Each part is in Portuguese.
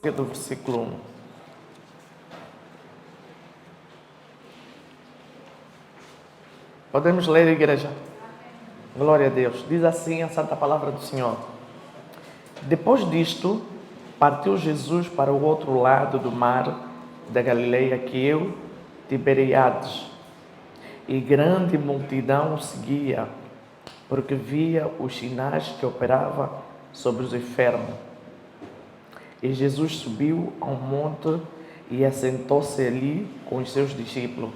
do versículo 1. Podemos ler, igreja? Glória a Deus. Diz assim a santa palavra do Senhor. Depois disto, partiu Jesus para o outro lado do mar da Galileia, que é Tiberíades, e grande multidão o seguia, porque via os sinais que operava sobre os enfermos. E Jesus subiu a um monte e assentou-se ali com os seus discípulos.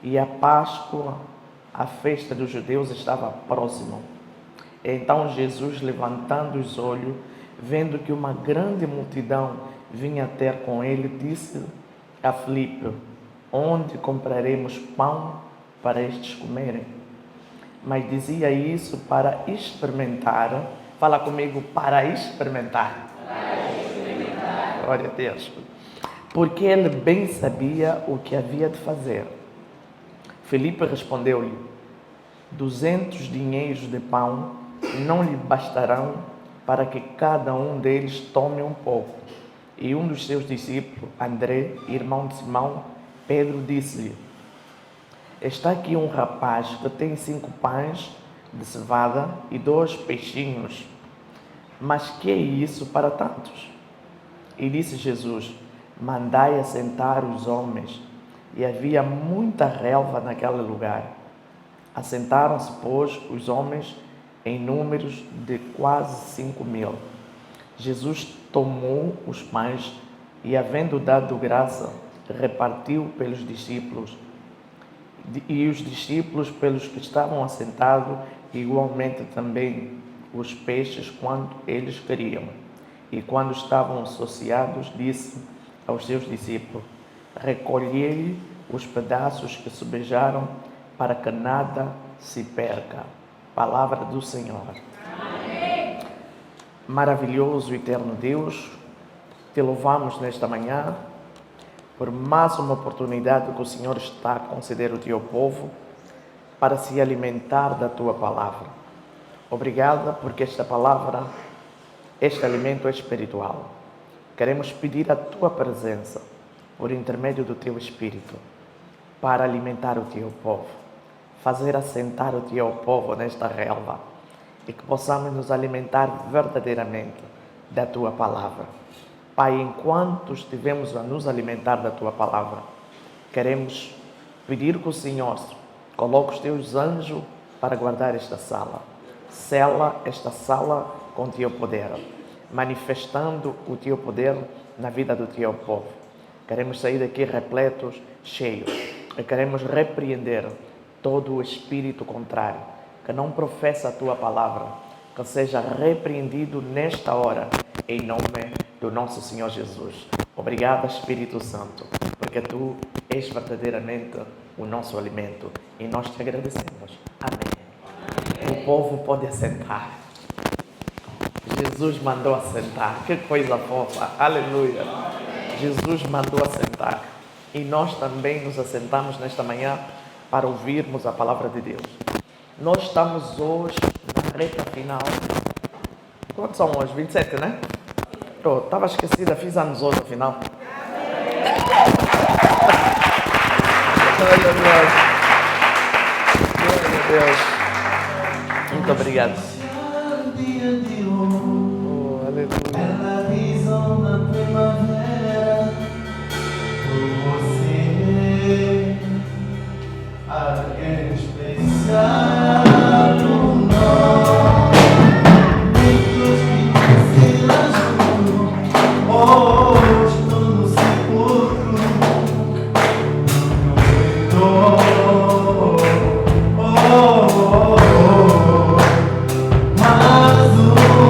E a Páscoa, a festa dos judeus, estava próxima. Então Jesus, levantando os olhos, vendo que uma grande multidão vinha ter com ele, disse a Filipe: onde compraremos pão para estes comerem? Mas dizia isso para experimentar. Fala comigo, para experimentar. Glória a Deus. Porque ele bem sabia o que havia de fazer. Filipe respondeu-lhe: 200 dinheiros de pão não lhe bastarão para que cada um deles tome um pouco. E um dos seus discípulos, André, irmão de Simão, Pedro, disse-lhe: está aqui um rapaz que tem 5 pães de cevada e 2 peixinhos. Mas que é isso para tantos? E disse Jesus: mandai assentar os homens. E havia muita relva naquele lugar. Assentaram-se, pois, os homens em números de quase 5.000. Jesus tomou os pães e, havendo dado graça, repartiu pelos discípulos, e os discípulos pelos que estavam assentados, igualmente também os peixes quando eles queriam. E quando estavam associados, disse aos seus discípulos: recolhei os pedaços que sobejaram, para que nada se perca. Palavra do Senhor. Amém. Maravilhoso e eterno Deus, te louvamos nesta manhã por mais uma oportunidade que o Senhor está a conceder ao teu povo para se alimentar da tua palavra. Obrigada porque esta palavra, este alimento é espiritual. Queremos pedir a tua presença por intermédio do teu Espírito para alimentar o teu povo, fazer assentar o teu povo nesta relva e que possamos nos alimentar verdadeiramente da tua palavra. Pai, enquanto estivemos a nos alimentar da tua palavra, queremos pedir que o Senhor coloque os teus anjos para guardar esta sala. Sela esta sala com o teu poder, manifestando o teu poder na vida do teu povo. Queremos sair daqui repletos, cheios, e queremos repreender todo o espírito contrário, que não professa a tua palavra, que seja repreendido nesta hora, em nome do nosso Senhor Jesus. Obrigado, Espírito Santo, porque tu és verdadeiramente o nosso alimento, e nós te agradecemos. Amém. O povo pode assentar. Jesus mandou assentar. Que coisa fofa. Aleluia. Jesus mandou assentar. E nós também nos assentamos nesta manhã para ouvirmos a palavra de Deus. Nós estamos hoje na reta final. Quantos são hoje? 27, né? Pronto, estava esquecida, fiz anos hoje no final. Glória a Deus. Muito obrigado. Oh, aleluia. Visão da primavera, por você, alguém especial no nome, muitos que se lascam, hoje estou no sepulcro, mas o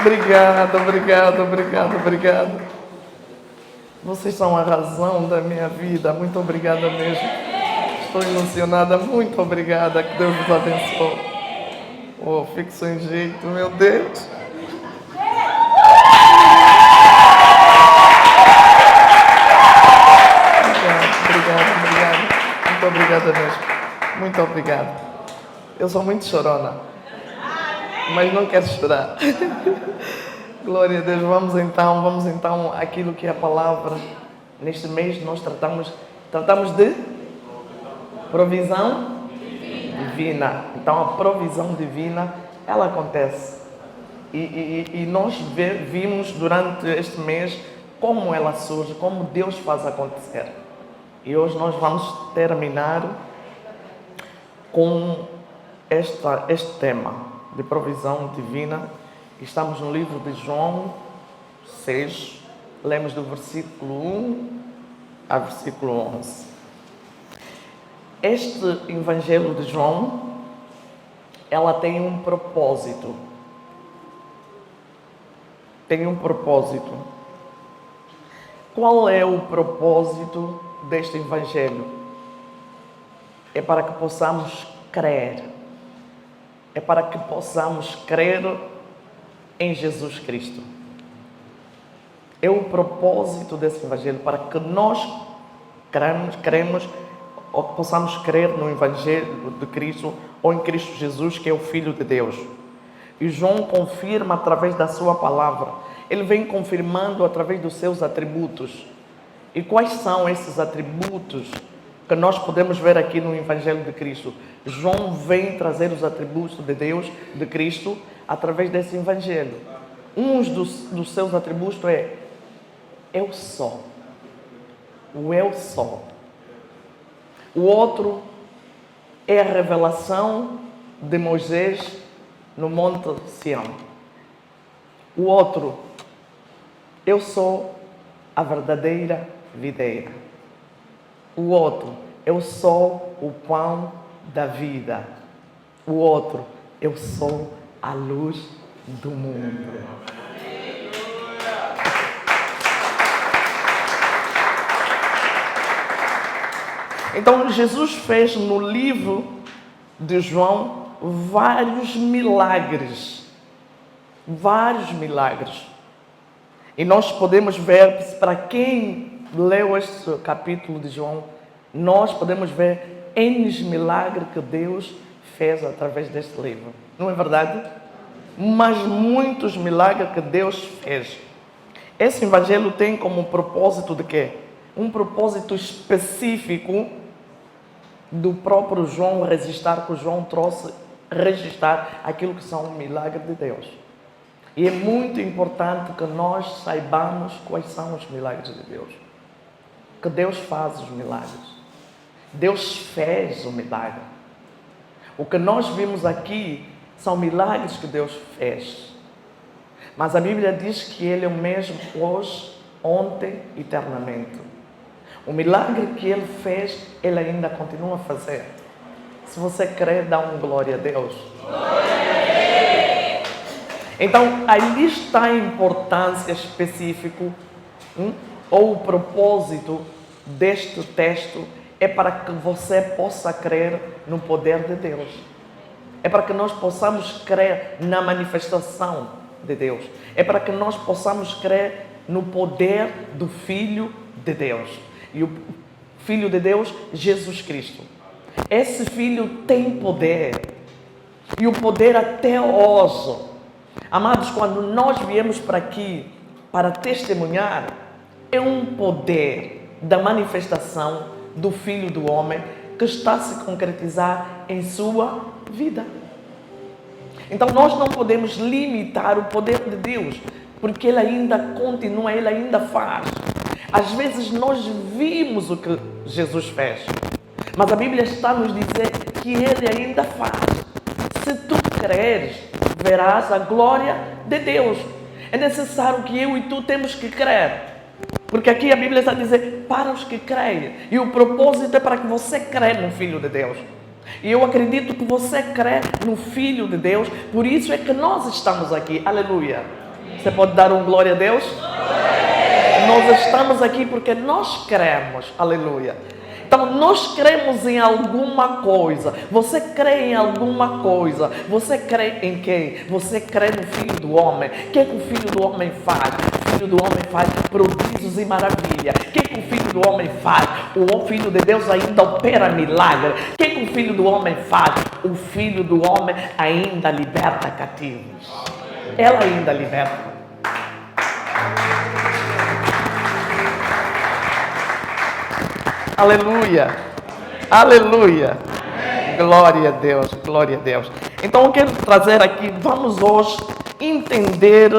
Obrigado, obrigado, obrigado, obrigado. Vocês são a razão da minha vida. Muito obrigada mesmo. Estou emocionada. Muito obrigada. Que Deus vos abençoe. Oh, fico sem jeito, meu Deus. Obrigado. Muito obrigada mesmo. Muito obrigado. Eu sou muito chorona, mas não quero chorar. Glória a Deus. Vamos então àquilo que é a palavra. Neste mês nós tratamos de provisão divina. Então a provisão divina, ela acontece. E nós vimos durante este mês como ela surge, como Deus faz acontecer. E hoje nós vamos terminar com este tema de provisão divina. Estamos no livro de João 6, lemos do versículo 1 ao versículo 11. Este Evangelho de João, ela tem um propósito. Tem um propósito. Qual é o propósito deste Evangelho? É para que possamos crer. É para que possamos crer em Jesus Cristo. É o propósito desse Evangelho, para que nós cremos ou possamos crer no Evangelho de Cristo ou em Cristo Jesus, que é o Filho de Deus. E João confirma através da sua palavra. Ele vem confirmando através dos seus atributos. E quais são esses atributos que nós podemos ver aqui no Evangelho de Cristo? João vem trazer os atributos de Deus, de Cristo, através desse Evangelho. Um dos seus atributos é eu sou. O eu sou. O outro é a revelação de Moisés no Monte Sião. O outro, eu sou a verdadeira videira. O outro, eu sou o pão da vida. O outro, eu sou a luz do mundo. Então, Jesus fez no livro de João vários milagres. Vários milagres. E nós podemos ver, para quem leu este capítulo de João, nós podemos ver N milagres que Deus fez através deste livro. Não é verdade? Mas muitos milagres que Deus fez. Esse evangelho tem como propósito de quê? Um propósito específico do próprio João registrar, que o João trouxe registrar aquilo que são milagres de Deus. E é muito importante que nós saibamos quais são os milagres de Deus. Que Deus faz os milagres. Deus fez o milagre. O que nós vimos aqui são milagres que Deus fez. Mas a Bíblia diz que Ele é o mesmo hoje, ontem e eternamente. O milagre que Ele fez, Ele ainda continua a fazer. Se você crer, dá uma glória a Deus. Então, aí está a importância específica, ou o propósito deste texto, é para que você possa crer no poder de Deus. É para que nós possamos crer na manifestação de Deus. É para que nós possamos crer no poder do Filho de Deus. E o Filho de Deus, Jesus Cristo. Esse Filho tem poder. E o poder até hoje. Amados, quando nós viemos para aqui para testemunhar, é um poder da manifestação do Filho do Homem que está a se concretizar em sua vida. Então nós não podemos limitar o poder de Deus, porque Ele ainda continua, Ele ainda faz. Às vezes nós vimos o que Jesus fez, mas a Bíblia está a nos dizer que Ele ainda faz. Se tu creres, verás a glória de Deus. É necessário que eu e tu temos que crer. Porque aqui a Bíblia está a dizer para os que creem. E o propósito é para que você crê no Filho de Deus. E eu acredito que você crê no Filho de Deus. Por isso é que nós estamos aqui. Aleluia. Você pode dar um glória a Deus? Nós estamos aqui porque nós cremos. Aleluia. Então, nós cremos em alguma coisa. Você crê em alguma coisa. Você crê em quem? Você crê no Filho do Homem. O que o Filho do Homem faz? O Filho do Homem faz prodígios e maravilha. O que o Filho do Homem faz? O Filho de Deus ainda opera milagre. O que o Filho do Homem faz? O Filho do Homem ainda liberta cativos. Ela ainda liberta. Aleluia, aleluia, glória a Deus, glória a Deus. Então eu quero trazer aqui, vamos hoje entender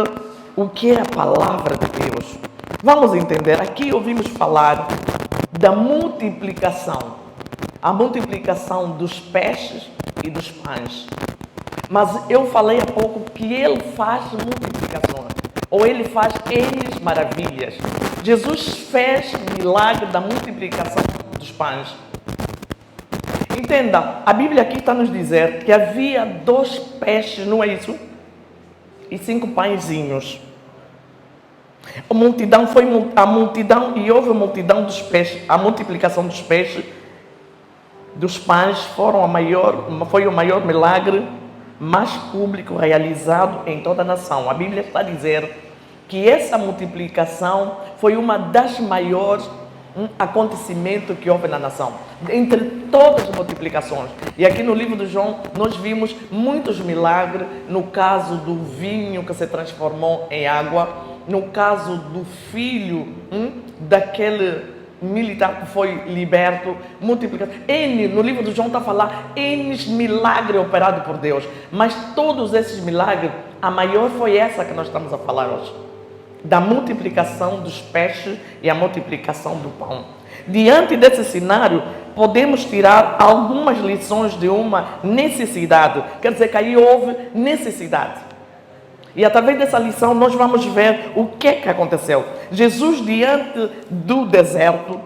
o que é a palavra de Deus. Vamos entender, aqui ouvimos falar da multiplicação, a multiplicação dos peixes e dos pães. Mas eu falei há pouco que Ele faz multiplicações, ou Ele faz N maravilhas. Jesus fez milagre da multiplicação dos pães. Entenda, a Bíblia aqui está nos dizer que havia 2 peixes, não é isso? E 5 pãezinhos. A multidão foi a multidão, e houve a multidão dos peixes, a multiplicação dos peixes, dos pães foi o maior milagre mais público realizado em toda a nação. A Bíblia está a dizer que essa multiplicação foi uma das maiores acontecimentos que houve na nação, entre todas as multiplicações. E aqui no livro de João nós vimos muitos milagres, no caso do vinho que se transformou em água, no caso do filho daquele militar que foi liberto, multiplicado. No livro de João está a falar N milagres operados por Deus, mas todos esses milagres, a maior foi essa que nós estamos a falar hoje, da multiplicação dos peixes e a multiplicação do pão. Diante desse cenário, podemos tirar algumas lições de uma necessidade. Quer dizer que aí houve necessidade. E através dessa lição nós vamos ver o que aconteceu. Jesus diante do deserto,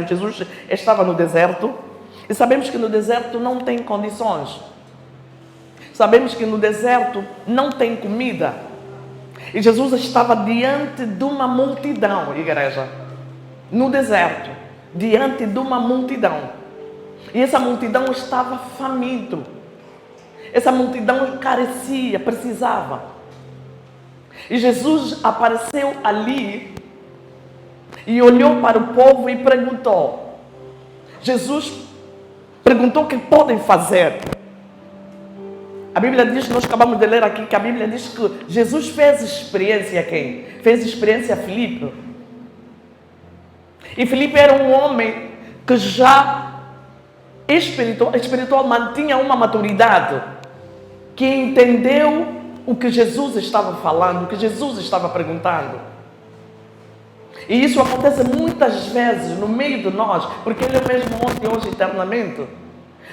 Jesus estava no deserto, e sabemos que no deserto não tem condições. Sabemos que no deserto não tem comida. E Jesus estava diante de uma multidão, igreja, no deserto, diante de uma multidão. E essa multidão estava faminto. Essa multidão carecia, precisava. E Jesus apareceu ali e olhou para o povo e perguntou. Jesus perguntou o que podem fazer. A Bíblia diz, nós acabamos de ler aqui, que a Bíblia diz que Jesus fez experiência a quem? Fez experiência a Filipe. E Filipe era um homem que já espiritual mantinha uma maturidade, que entendeu o que Jesus estava falando, o que Jesus estava perguntando. E isso acontece muitas vezes no meio de nós, porque Ele é o mesmo ontem, hoje, eternamente.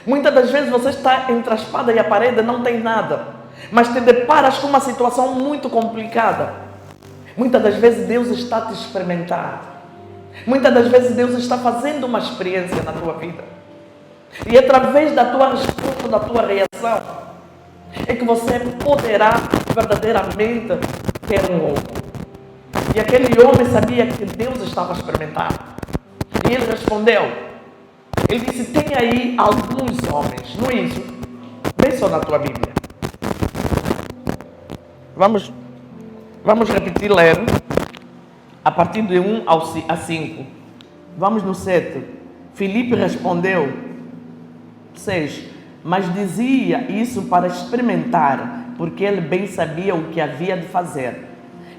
Muitas das vezes você está entre a espada e a parede, não tem nada, mas te deparas com uma situação muito complicada. Muitas das vezes Deus está te experimentando. Muitas das vezes Deus está fazendo uma experiência na tua vida. E através da tua resposta, da tua reação, é que você poderá verdadeiramente ter um louco. E aquele homem sabia que Deus estava experimentando. E ele respondeu. Ele disse, tem aí alguns homens, não é isso? Vê só na tua Bíblia. Vamos repetir, ler, a partir de 1 a 5. Vamos no 7. Filipe respondeu, 6. Mas dizia isso para experimentar, porque ele bem sabia o que havia de fazer.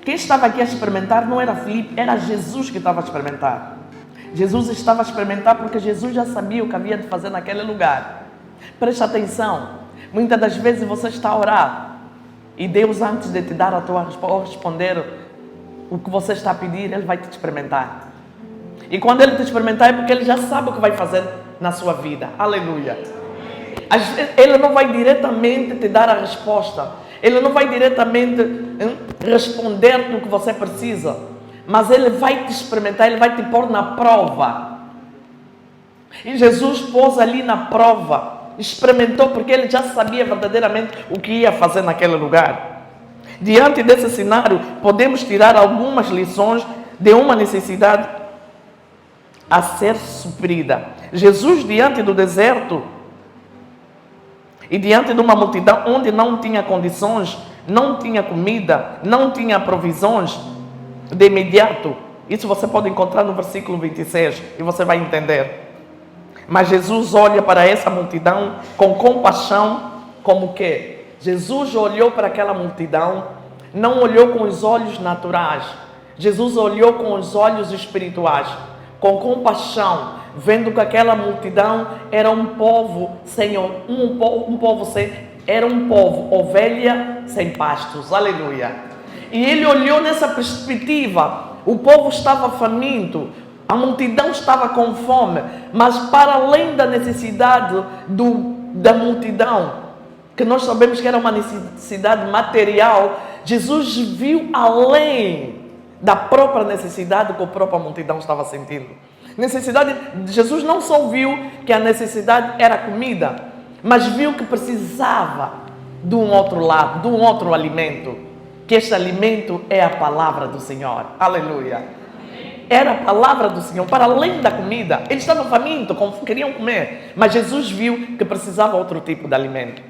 Quem estava aqui a experimentar não era Filipe, era Jesus que estava a experimentar. Jesus estava a experimentar porque Jesus já sabia o que havia de fazer naquele lugar. Preste atenção. Muitas das vezes você está a orar e Deus, antes de te dar a tua resposta ou responder o que você está a pedir, Ele vai te experimentar. E quando Ele te experimentar é porque Ele já sabe o que vai fazer na sua vida. Aleluia. Ele não vai diretamente te dar a resposta. Ele não vai diretamente responder no que você precisa. Mas Ele vai te experimentar, Ele vai te pôr na prova. E Jesus pôs ali na prova, experimentou, porque Ele já sabia verdadeiramente o que ia fazer naquele lugar. Diante desse cenário, podemos tirar algumas lições de uma necessidade a ser suprida. Jesus, diante do deserto e diante de uma multidão onde não tinha condições, não tinha comida, não tinha provisões de imediato. Isso você pode encontrar no versículo 26 e você vai entender. Mas Jesus olha para essa multidão com compaixão, como que? Jesus olhou para aquela multidão, não olhou com os olhos naturais. Jesus olhou com os olhos espirituais, com compaixão, vendo que aquela multidão era um povo sem era um povo ovelha sem pastos. Aleluia. E ele olhou nessa perspectiva. O povo estava faminto, a multidão estava com fome, mas para além da necessidade da multidão, que nós sabemos que era uma necessidade material, Jesus viu além da própria necessidade que a própria multidão estava sentindo. Jesus não só viu que a necessidade era comida, mas viu que precisava de um outro lado, de um outro alimento. Que este alimento é a palavra do Senhor. Aleluia. Era a palavra do Senhor, para além da comida. Eles estavam famintos, queriam comer, mas Jesus viu que precisava outro tipo de alimento.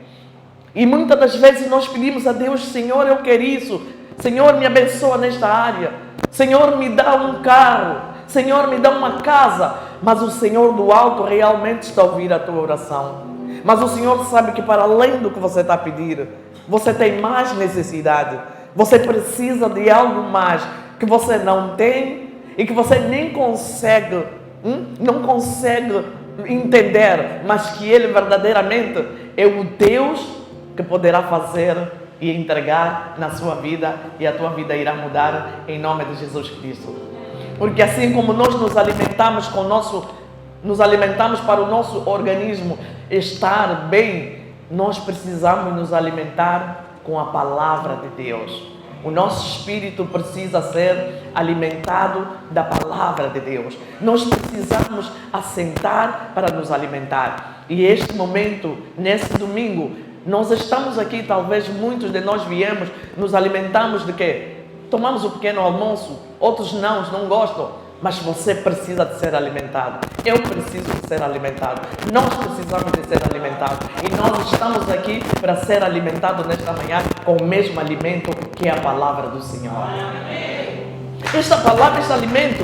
E muitas das vezes nós pedimos a Deus: Senhor, eu quero isso. Senhor, me abençoa nesta área. Senhor, me dá um carro. Senhor, me dá uma casa. Mas o Senhor do alto realmente está a ouvir a tua oração. Mas o Senhor sabe que para além do que você está a pedir, você tem mais necessidade. Você precisa de algo mais que você não tem e que você nem consegue, não consegue entender, mas que Ele verdadeiramente é o Deus que poderá fazer e entregar na sua vida, e a tua vida irá mudar em nome de Jesus Cristo. Porque assim como nós nos alimentamos para o nosso organismo estar bem, nós precisamos nos alimentar com a palavra de Deus. O nosso espírito precisa ser alimentado da palavra de Deus. Nós precisamos assentar para nos alimentar. E este momento, nesse domingo, nós estamos aqui, talvez muitos de nós viemos, nos alimentamos de quê? Tomamos o pequeno almoço, outros não gostam. Mas você precisa de ser alimentado. Eu preciso de ser alimentado. Nós precisamos de ser alimentados. E nós estamos aqui para ser alimentados nesta manhã com o mesmo alimento que é a palavra do Senhor. Esta palavra, este alimento,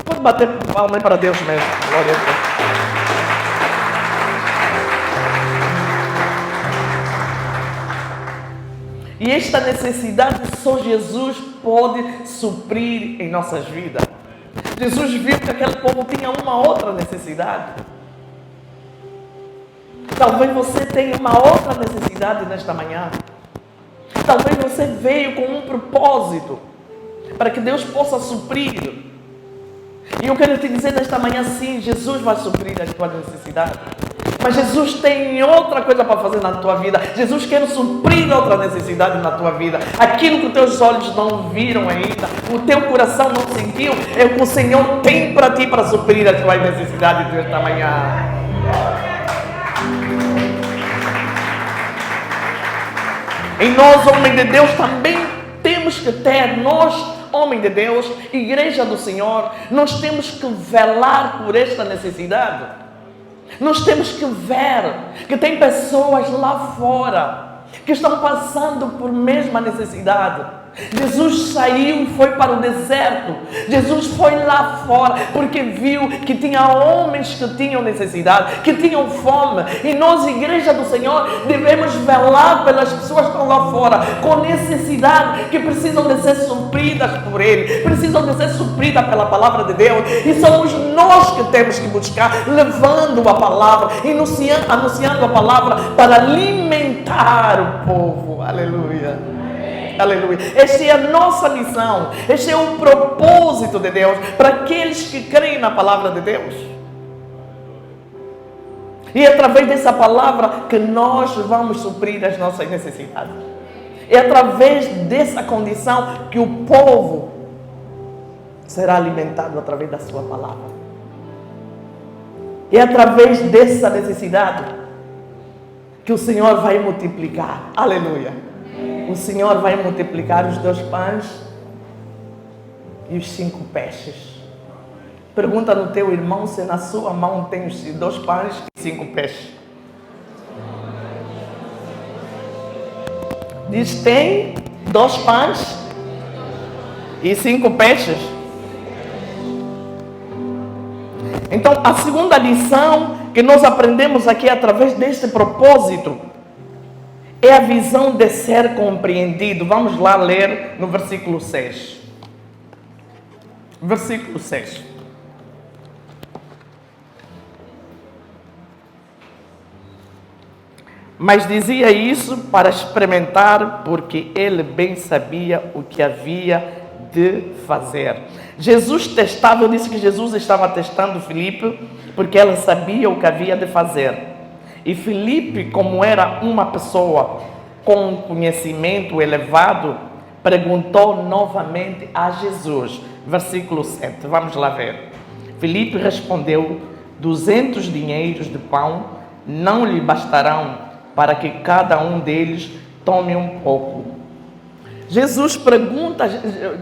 pode bater palma para Deus mesmo. Glória a Deus. E esta necessidade só Jesus pode suprir em nossas vidas. Jesus viu que aquele povo tinha uma outra necessidade. Talvez você tenha uma outra necessidade nesta manhã. Talvez você veio com um propósito para que Deus possa suprir. E eu quero te dizer nesta manhã, sim, Jesus vai suprir as tuas necessidades. Mas Jesus tem outra coisa para fazer na tua vida. Jesus quer suprir outra necessidade na tua vida. Aquilo que os teus olhos não viram ainda, o teu coração não sentiu, é o que o Senhor tem para ti, para suprir as tuas necessidades desta manhã. E nós, homens de Deus, também temos que ter, nós, homem de Deus, igreja do Senhor, nós temos que velar por esta necessidade. Nós temos que ver que tem pessoas lá fora que estão passando por mesma necessidade. Jesus saiu e foi para o deserto. Jesus foi lá fora porque viu que tinha homens que tinham necessidade, que tinham fome. E nós, igreja do Senhor, devemos velar pelas pessoas que estão lá fora com necessidade, que precisam de ser supridas por Ele, precisam de ser supridas pela palavra de Deus. E somos nós que temos que buscar, levando a palavra, anunciando a palavra para alimentar o povo. Aleluia. Aleluia. Esta é a nossa missão. Este é o propósito de Deus para aqueles que creem na palavra de Deus. E é através dessa palavra que nós vamos suprir as nossas necessidades. É através dessa condição que o povo será alimentado através da sua palavra. É através dessa necessidade que o Senhor vai multiplicar. Aleluia. o Senhor vai multiplicar os 2 pães e os 5 peixes. Pergunta no teu irmão se na sua mão tem os 2 pães e 5 peixes. Diz, tem 2 pães e 5 peixes. Então, a segunda lição que nós aprendemos aqui através deste propósito é a visão de ser compreendido. Vamos lá ler no versículo 6. Versículo 6. Mas dizia isso para experimentar, porque ele bem sabia o que havia de fazer. Jesus testava, eu disse que Jesus estava testando Filipe, porque ele sabia o que havia de fazer. E Filipe, como era uma pessoa com conhecimento elevado, perguntou novamente a Jesus. Versículo 7, vamos lá ver. Filipe respondeu, 200 dinheiros de pão não lhe bastarão para que cada um deles tome um pouco.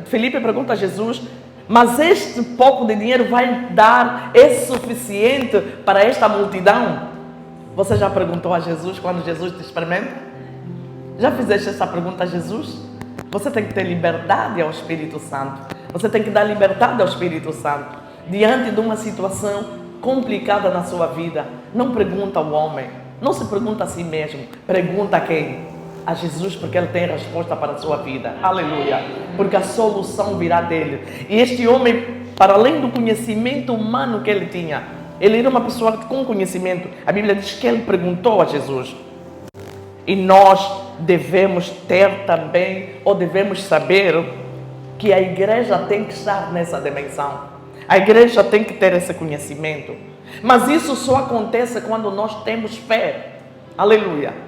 Filipe pergunta a Jesus, mas este pouco de dinheiro vai dar, é suficiente para esta multidão? Você já perguntou a Jesus quando Jesus te experimenta? Já fizeste essa pergunta a Jesus? Você tem que ter liberdade ao Espírito Santo. Você tem que dar liberdade ao Espírito Santo. Diante de uma situação complicada na sua vida, não pergunta ao homem, não se pergunta a si mesmo, pergunta a quem? A Jesus, porque Ele tem a resposta para a sua vida. Aleluia! Porque a solução virá dele. E este homem, para além do conhecimento humano que ele tinha, ele era uma pessoa com conhecimento. A Bíblia diz que ele perguntou a Jesus. E nós devemos ter também, ou devemos saber, que a igreja tem que estar nessa dimensão. A igreja tem que ter esse conhecimento. Mas isso só acontece quando nós temos fé. Aleluia!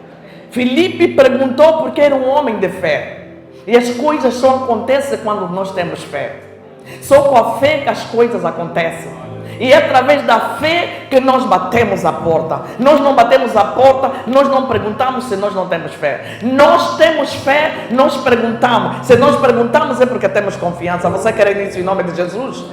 Filipe perguntou porque era um homem de fé. E as coisas só acontecem quando nós temos fé. Só com a fé que as coisas acontecem. E é através da fé que nós batemos a porta. Nós não batemos a porta, nós não perguntamos se nós não temos fé. Nós temos fé, nós perguntamos. Se nós perguntamos é porque temos confiança. Você quer isso em nome de Jesus?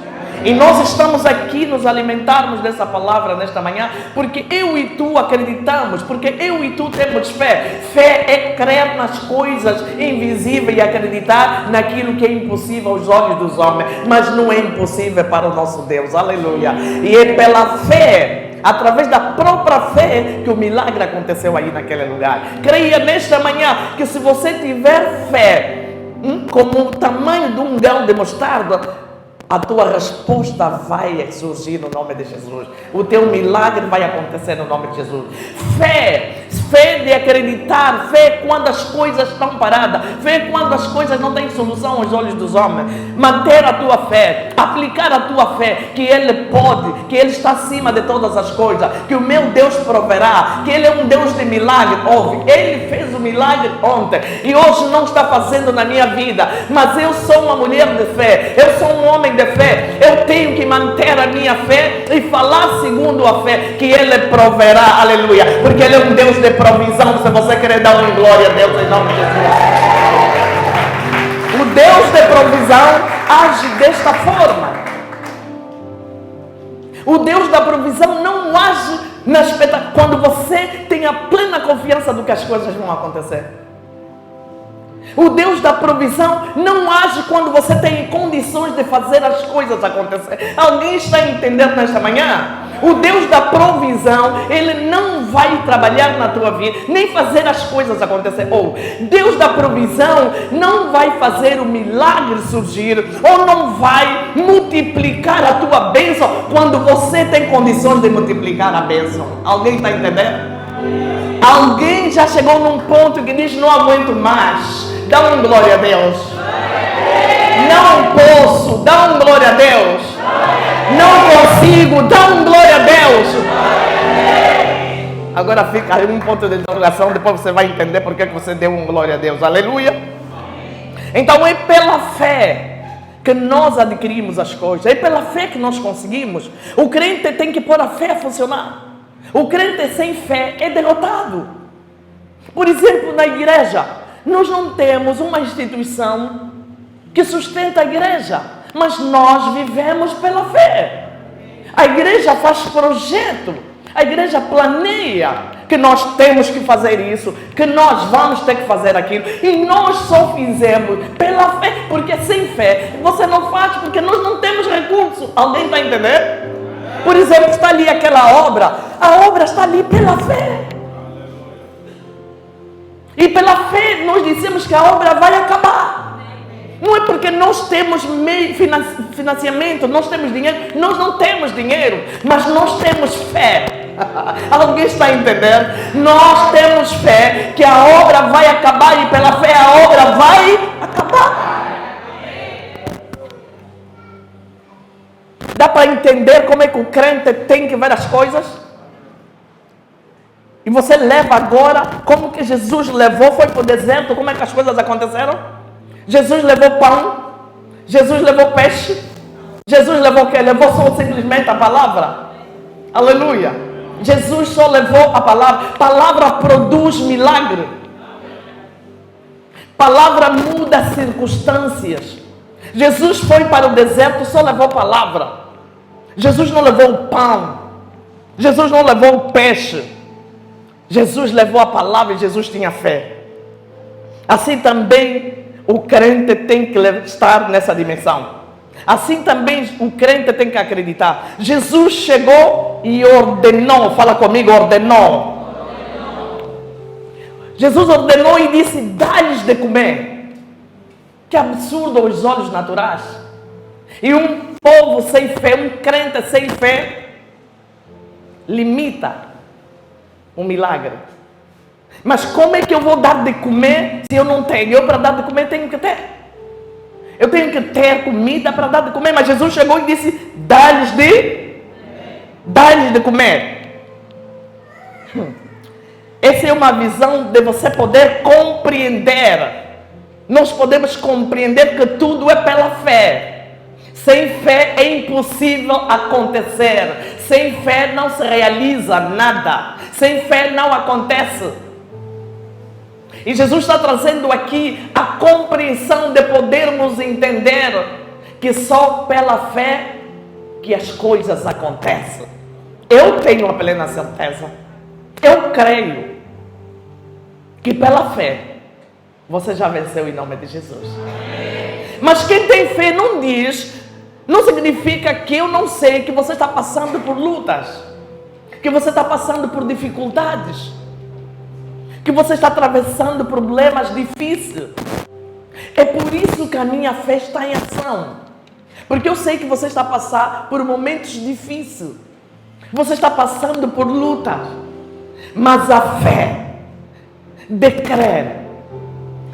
E nós estamos aqui nos alimentarmos dessa palavra nesta manhã, porque eu e tu acreditamos, porque eu e tu temos fé. Fé é crer nas coisas invisíveis e acreditar naquilo que é impossível aos olhos dos homens, mas não é impossível para o nosso Deus. Aleluia! E é pela fé, através da própria fé, que o milagre aconteceu aí naquele lugar. Creia nesta manhã que se você tiver fé, como o tamanho de um grão de mostarda, a tua resposta vai surgir no nome de Jesus. O teu milagre vai acontecer no nome de Jesus. Fé de acreditar, fé quando as coisas estão paradas, fé quando as coisas não têm solução aos olhos dos homens. Manter a tua fé, aplicar a tua fé, que Ele pode, que Ele está acima de todas as coisas, que o meu Deus proverá, que Ele é um Deus de milagre. Ouve, Ele fez o milagre ontem e hoje não está fazendo na minha vida, mas eu sou uma mulher de fé, eu sou um homem de fé, eu tenho que manter a minha fé e falar segundo a fé, que Ele proverá, aleluia, porque Ele é um Deus de provisão. Se você querer dar uma glória a Deus em nome de Jesus, o Deus de provisão age desta forma. O Deus da provisão não age na expectativa, quando você tem a plena confiança do que as coisas vão acontecer. O Deus da provisão não age quando você tem condições de fazer as coisas acontecer. Alguém está entendendo nesta manhã? O Deus da provisão, Ele não vai trabalhar na tua vida, nem fazer as coisas acontecer. Ou Deus da provisão não vai fazer o milagre surgir, ou não vai multiplicar a tua bênção quando você tem condições de multiplicar a bênção. Alguém está entendendo? Alguém já chegou num ponto que diz: não aguento mais. Dá um glória a Deus. Não posso. Dá um glória a Deus. Não consigo. Dá um glória a Deus. Agora fica aí um ponto de interrogação. Depois você vai entender por que você deu um glória a Deus. Aleluia. Então é pela fé que nós adquirimos as coisas. É pela fé que nós conseguimos. O crente tem que pôr a fé a funcionar. O crente sem fé é derrotado. Por exemplo, na igreja, nós não temos uma instituição que sustenta a igreja, mas nós vivemos pela fé. A igreja faz projeto, a igreja planeia que nós temos que fazer isso, que nós vamos ter que fazer aquilo, e nós só fizemos pela fé, porque sem fé você não faz, porque nós não temos recurso. Alguém está entendendo? Por exemplo, está ali aquela obra, a obra está ali pela fé. E pela fé nós dizemos que a obra vai acabar. Não é porque nós temos financiamento, nós temos dinheiro, nós não temos dinheiro, mas nós temos fé. Alguém está entendendo? Nós temos fé que a obra vai acabar e pela fé a obra vai acabar. Dá para entender como é que o crente tem que ver as coisas? E você leva agora, como que Jesus levou, foi para o deserto, como é que as coisas aconteceram? Jesus levou pão, Jesus levou peixe, Jesus levou o quê? Levou só simplesmente a palavra. Aleluia. Jesus só levou a palavra. Palavra produz milagre. Palavra muda circunstâncias. Jesus foi para o deserto e só levou palavra. Jesus não levou o pão. Jesus não levou o peixe. Jesus levou a palavra e Jesus tinha fé. Assim também o crente tem que estar nessa dimensão. Assim também o crente tem que acreditar. Jesus chegou e ordenou. Fala comigo, ordenou. Jesus ordenou e disse, dá-lhes de comer. Que absurdo aos olhos naturais. E um povo sem fé, um crente sem fé, limita um milagre. Mas como é que eu vou dar de comer se eu não tenho? Eu para dar de comer tenho que ter. Eu tenho que ter comida para dar de comer. Mas Jesus chegou e disse, dá-lhes de comer. Essa é uma visão de você poder compreender. Nós podemos compreender que tudo é pela fé. Sem fé é impossível acontecer. Sem fé não se realiza nada. Sem fé não acontece. E Jesus está trazendo aqui a compreensão de podermos entender que só pela fé que as coisas acontecem. Eu tenho uma plena certeza. Eu creio que pela fé você já venceu em nome de Jesus. Mas quem tem fé não diz, não significa que eu não sei que você está passando por lutas, que você está passando por dificuldades, que você está atravessando problemas difíceis. É por isso que a minha fé está em ação. Porque eu sei que você está passando por momentos difíceis. Você está passando por lutas. Mas a fé de crer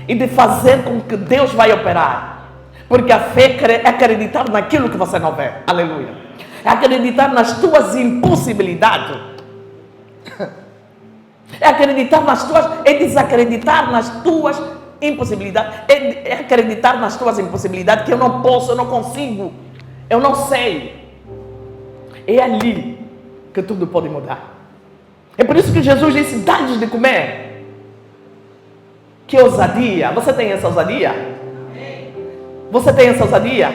e de fazer com que Deus vai operar. Porque a fé é acreditar naquilo que você não vê. Aleluia. É acreditar nas tuas impossibilidades. É acreditar nas tuas, é desacreditar nas tuas impossibilidades, é acreditar nas tuas impossibilidades, que eu não posso, eu não consigo, eu não sei. É ali que tudo pode mudar. É por isso que Jesus disse, dá-lhes de comer. Que ousadia. Você tem essa ousadia? Você tem essa ousadia?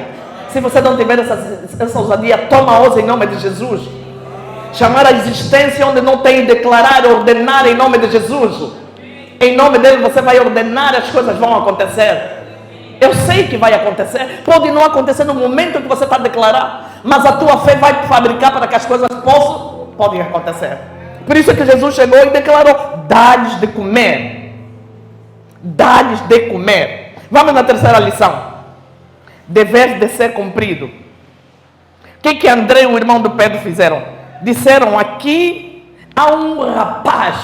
Se você não tiver essa ousadia, toma ousa em nome de Jesus. Chamar a existência onde não tem, declarar, ordenar em nome de Jesus. Em nome dele você vai ordenar, as coisas vão acontecer. Eu sei que vai acontecer. Pode não acontecer no momento que você está a declarar, mas a tua fé vai fabricar para que as coisas podem acontecer. Por isso é que Jesus chegou e declarou, dá-lhes de comer. Dá-lhes de comer. Vamos na terceira lição. Dever de ser cumprido. O que André e o irmão do Pedro fizeram? Disseram, aqui há um rapaz.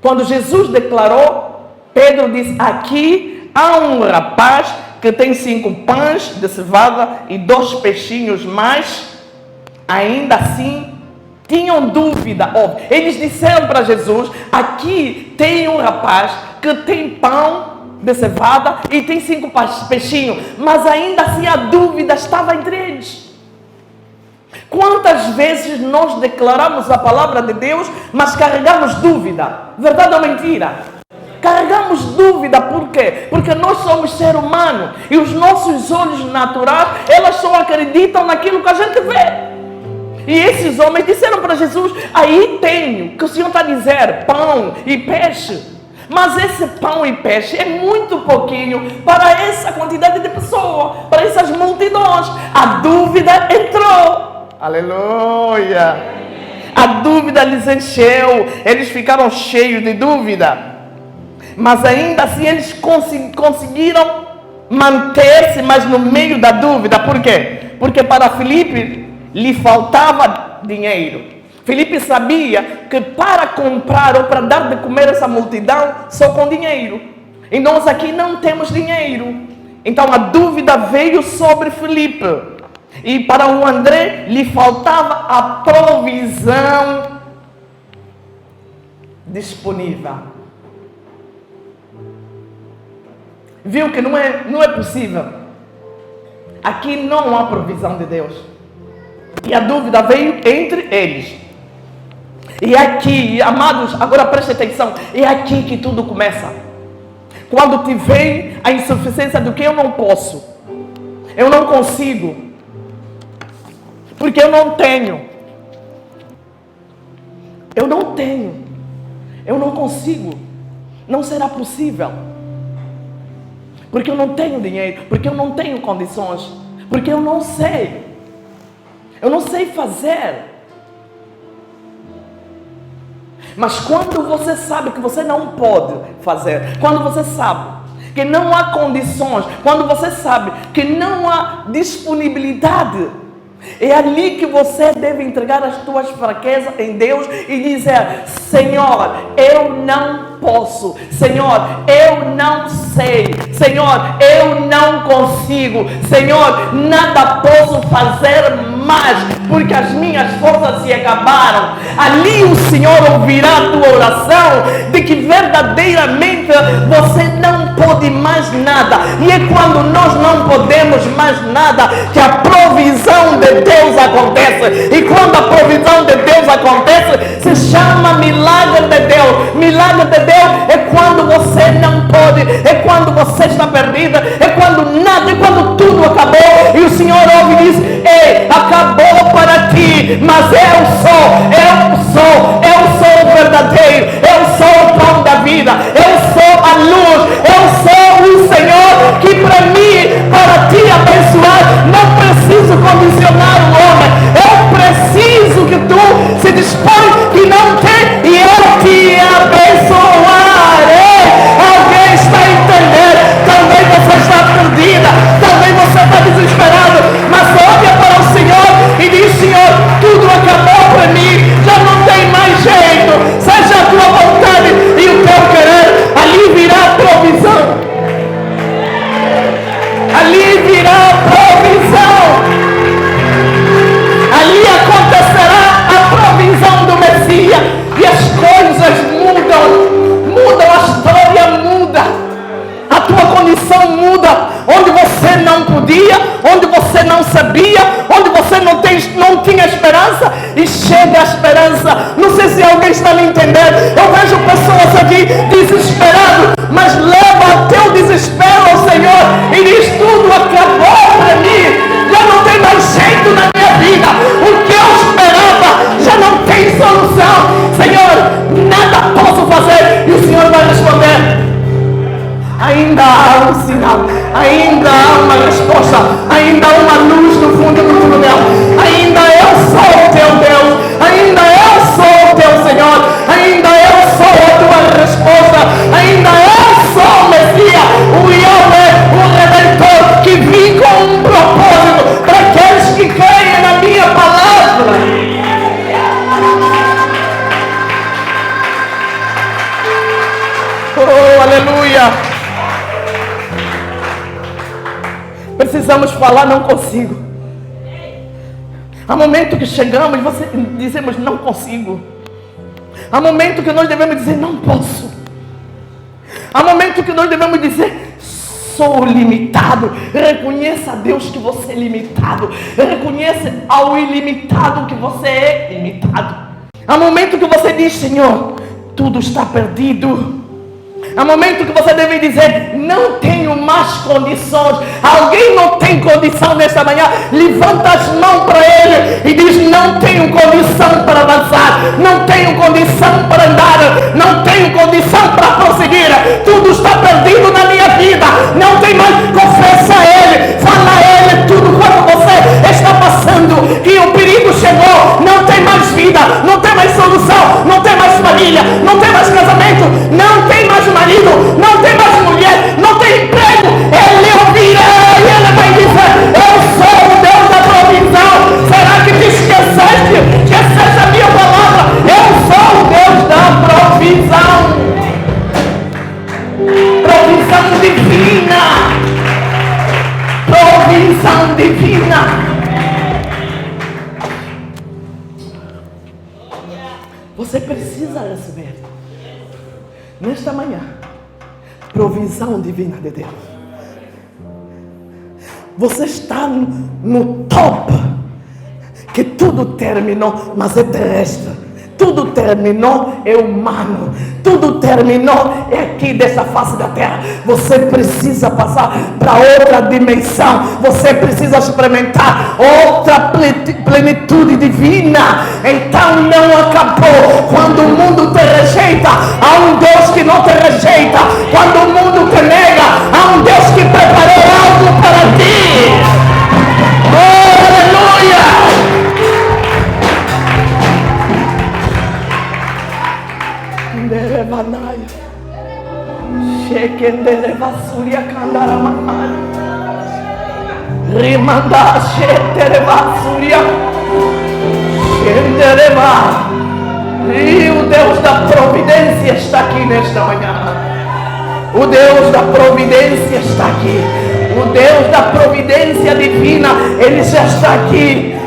Quando Jesus declarou, Pedro disse, aqui há um rapaz que tem 5 pães de cevada e 2 peixinhos, mas ainda assim tinham dúvida. Eles disseram para Jesus, aqui tem um rapaz que tem pão de cevada e tem 5 peixinhos, mas ainda assim a dúvida estava entre eles. Quantas vezes nós declaramos a palavra de Deus, mas carregamos dúvida? Verdade ou mentira? Carregamos dúvida. dúvida. Por quê? Porque nós somos ser humano e os nossos olhos naturais, elas só acreditam naquilo que a gente vê. E esses homens disseram para Jesus: aí tenho, que o Senhor está a dizer, pão e peixe. Mas esse pão e peixe é muito pouquinho para essa quantidade de pessoas, para essas multidões. A dúvida entrou. Aleluia! A dúvida lhes encheu. Eles ficaram cheios de dúvida. Mas ainda assim eles conseguiram manter-se, mas no meio da dúvida. Por quê? Porque para Filipe lhe faltava dinheiro. Filipe sabia que para comprar ou para dar de comer essa multidão, só com dinheiro. E nós aqui não temos dinheiro. Então a dúvida veio sobre Filipe. E para o André lhe faltava a provisão disponível. Viu que não é possível. Aqui não há provisão de Deus. E a dúvida veio entre eles. E aqui, amados, agora preste atenção, é aqui que tudo começa. Quando te vem a insuficiência do que eu não posso, eu não consigo, porque eu não tenho, eu não consigo, não será possível, porque eu não tenho dinheiro, porque eu não tenho condições, porque eu não sei fazer. Mas quando você sabe que você não pode fazer, quando você sabe que não há condições, quando você sabe que não há disponibilidade, é ali que você deve entregar as tuas fraquezas em Deus e dizer: Senhor, eu não posso, Senhor, eu não sei, Senhor, eu não consigo, Senhor, nada posso fazer mais, porque as minhas forças se acabaram. Ali o Senhor ouvirá a tua oração de que verdadeiramente você não pode mais nada. E é quando nós não podemos mais nada que a provisão de Deus acontece. E quando a provisão de Deus acontece, se chama milagre de Deus. Milagre de Deus é quando você não pode, é quando você está perdida, é quando nada, é quando tudo acabou e o Senhor ouve e diz: ei, acabou para ti, mas eu sou o verdadeiro, eu sou o pão da vida, eu sou a luz, eu sou o Senhor que para mim, para te abençoar, não preciso condicionar o homem, eu preciso que tu se dispõe que não tem e eu te abençoarei. Alguém está a entender? Talvez você está perdida, talvez você está desesperado, mas olha para o Senhor e diz: Senhor, tudo acabou para mim, já não tem mais jeito, seja a tua vontade e o teu querer. Ali virá a provisão, ali virá a provisão, ali acontecerá a provisão do Messias e as coisas mudam, a história muda, a tua condição muda. Onde você não podia, onde você não sabia, onde você não tinha esperança, e chega a esperança. Não sei se alguém está me entendendo. Eu vejo pessoas aqui desesperadas, mas leva o teu desespero ao Senhor e diz: tudo acabou para mim, já não tem mais jeito na minha vida, o que eu esperava já não tem solução, Senhor, nada posso fazer. E o Senhor vai responder: ainda há um sinal, ainda há uma resposta, ainda há uma luz no fundo do túnel, ainda eu sou o teu Deus, ainda eu sou o teu Senhor, ainda eu sou a tua resposta, ainda eu sou o Messias, o Yahweh, o Redentor, que vim com um propósito para aqueles que creem na minha palavra. Oh, aleluia! Precisamos falar: não consigo. Há momento que chegamos e dizemos: não consigo. Há momento que nós devemos dizer: não posso. Há momento que nós devemos dizer: sou limitado. Reconheça a Deus que você é limitado. Reconheça ao ilimitado que você é limitado. Há momento que você diz: Senhor, tudo está perdido. Há momento que você deve dizer: não tenho mais condições. Alguém não tem condição nesta manhã? Levanta as mãos para ele e diz: não tenho condição para avançar, não tenho condição para andar, não tenho condição para prosseguir. Tudo está perdido na minha vida. Não tem mais. Confessa a ele, fala a ele tudo quanto você está passando, que o perigo chegou. Não tem mais vida, não tem mais solução, não tem mais família, não tem mais casamento, não tem mais marido, não tem mais mulher, não tem emprego. Ele ouvirá e ele vai dizer: eu sou o Deus da provisão. Será que te esqueceste? Esqueceste a minha palavra? Eu sou o Deus da provisão. Provisão divina. Provisão divina. Você precisa receber nesta manhã provisão divina de Deus. Você está no top, que tudo terminou, mas é terrestre. Tudo terminou, é humano. Tudo terminou, é aqui dessa face da terra. Você precisa passar para outra dimensão. Você precisa experimentar outra plenitude divina. Então não acabou. Quando o mundo te rejeita, há um Deus que não te rejeita. Quando o mundo te nega, há um Deus que preparou algo para ti. Oh, aleluia! Nderevanaya, shekenderevasuria kandaramahaya, rimanda sheterevasuria, shendereva. E o Deus da providência está aqui nesta manhã. O Deus da providência está aqui. O Deus da providência divina, Ele já está aqui.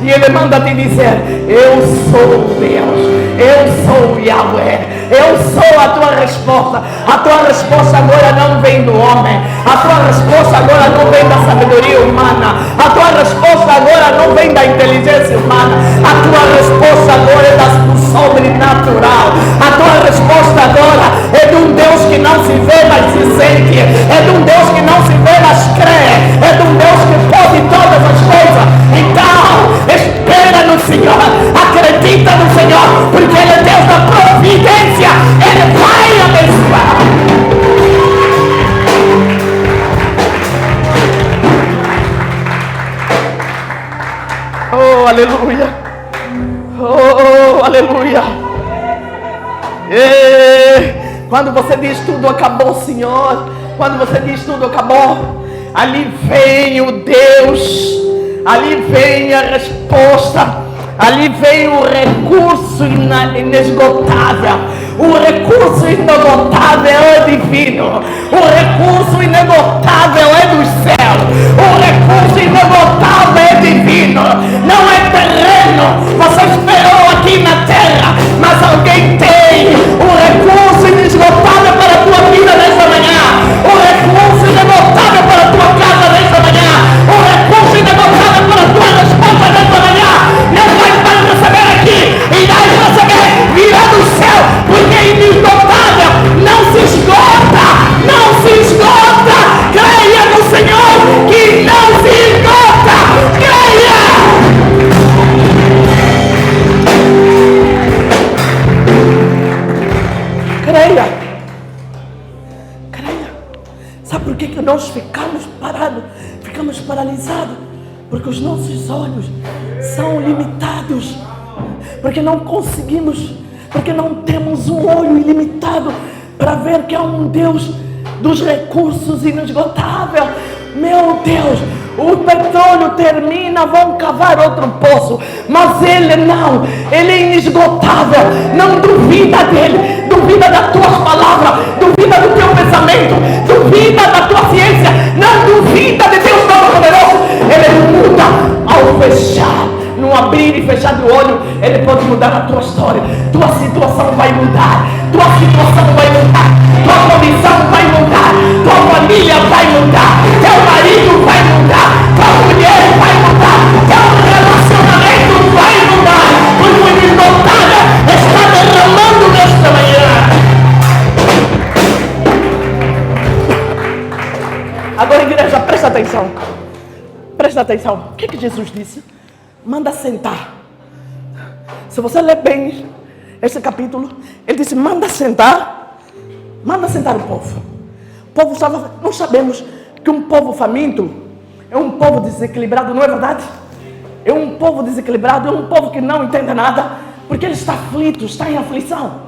E Ele manda te dizer: eu sou Deus. Eu sou Yahweh. Eu sou a tua resposta. A tua resposta agora não vem do homem. A tua resposta agora não vem da sabedoria humana. A tua resposta agora não vem da inteligência humana. A tua resposta agora é do sobrenatural. A tua resposta agora é de um Deus que não se vê, mas se sente. É de um Deus que não se vê, mas crê. É de um Deus que pode todas as coisas. Então, espera no Senhor. Acredita no Senhor, porque Ele é Deus da providência. Ele vai abençoar. Oh, aleluia. Oh, aleluia. E quando você diz tudo acabou, Senhor, quando você diz tudo acabou, ali vem o Deus, ali vem a resposta. Ali vem o recurso inesgotável. O recurso inesgotável é divino. O recurso inesgotável é do céu. O recurso inesgotável é divino. Não é terreno. Você esperou aqui na terra, mas alguém tem o recurso inesgotável para a tua vida nesta manhã. O recurso inesgotável para a tua casa nesta manhã. O recurso inesgotável para a tua resposta nesta manhã. Não vai receber aqui, irás receber virá do céu, porque é inesgotável, não se esgota, não se esgota. Creia no Senhor que não se esgota. Creia. Creia. Sabe por que nós ficamos parados, ficamos paralisados? Porque os nossos olhos são limitados, porque não conseguimos, porque não temos um olho ilimitado para ver que há um Deus dos recursos inesgotável. Meu Deus, o petróleo termina, vão cavar outro poço, mas Ele não, Ele é inesgotável. Não duvida dEle, duvida das tuas palavras, duvida do teu pensamento, duvida da tua ciência, não duvida de Deus Todo-Poderoso. Ele muda ao fechar, no abrir e fechar do olho. Ele pode mudar a tua história. Tua situação vai mudar, tua situação vai mudar, tua condição vai mudar, tua família vai mudar, teu marido vai mudar, tua mulher vai mudar, teu relacionamento vai mudar, porque o inesgotável está derramando nesta manhã. Agora, igreja, presta atenção. Presta atenção. O que Jesus disse? Manda sentar. Se você ler bem este capítulo, ele disse, manda sentar o povo. O povo estava, nós sabemos que um povo faminto é um povo desequilibrado, não é verdade? É um povo desequilibrado, é um povo que não entende nada, porque ele está aflito, está em aflição.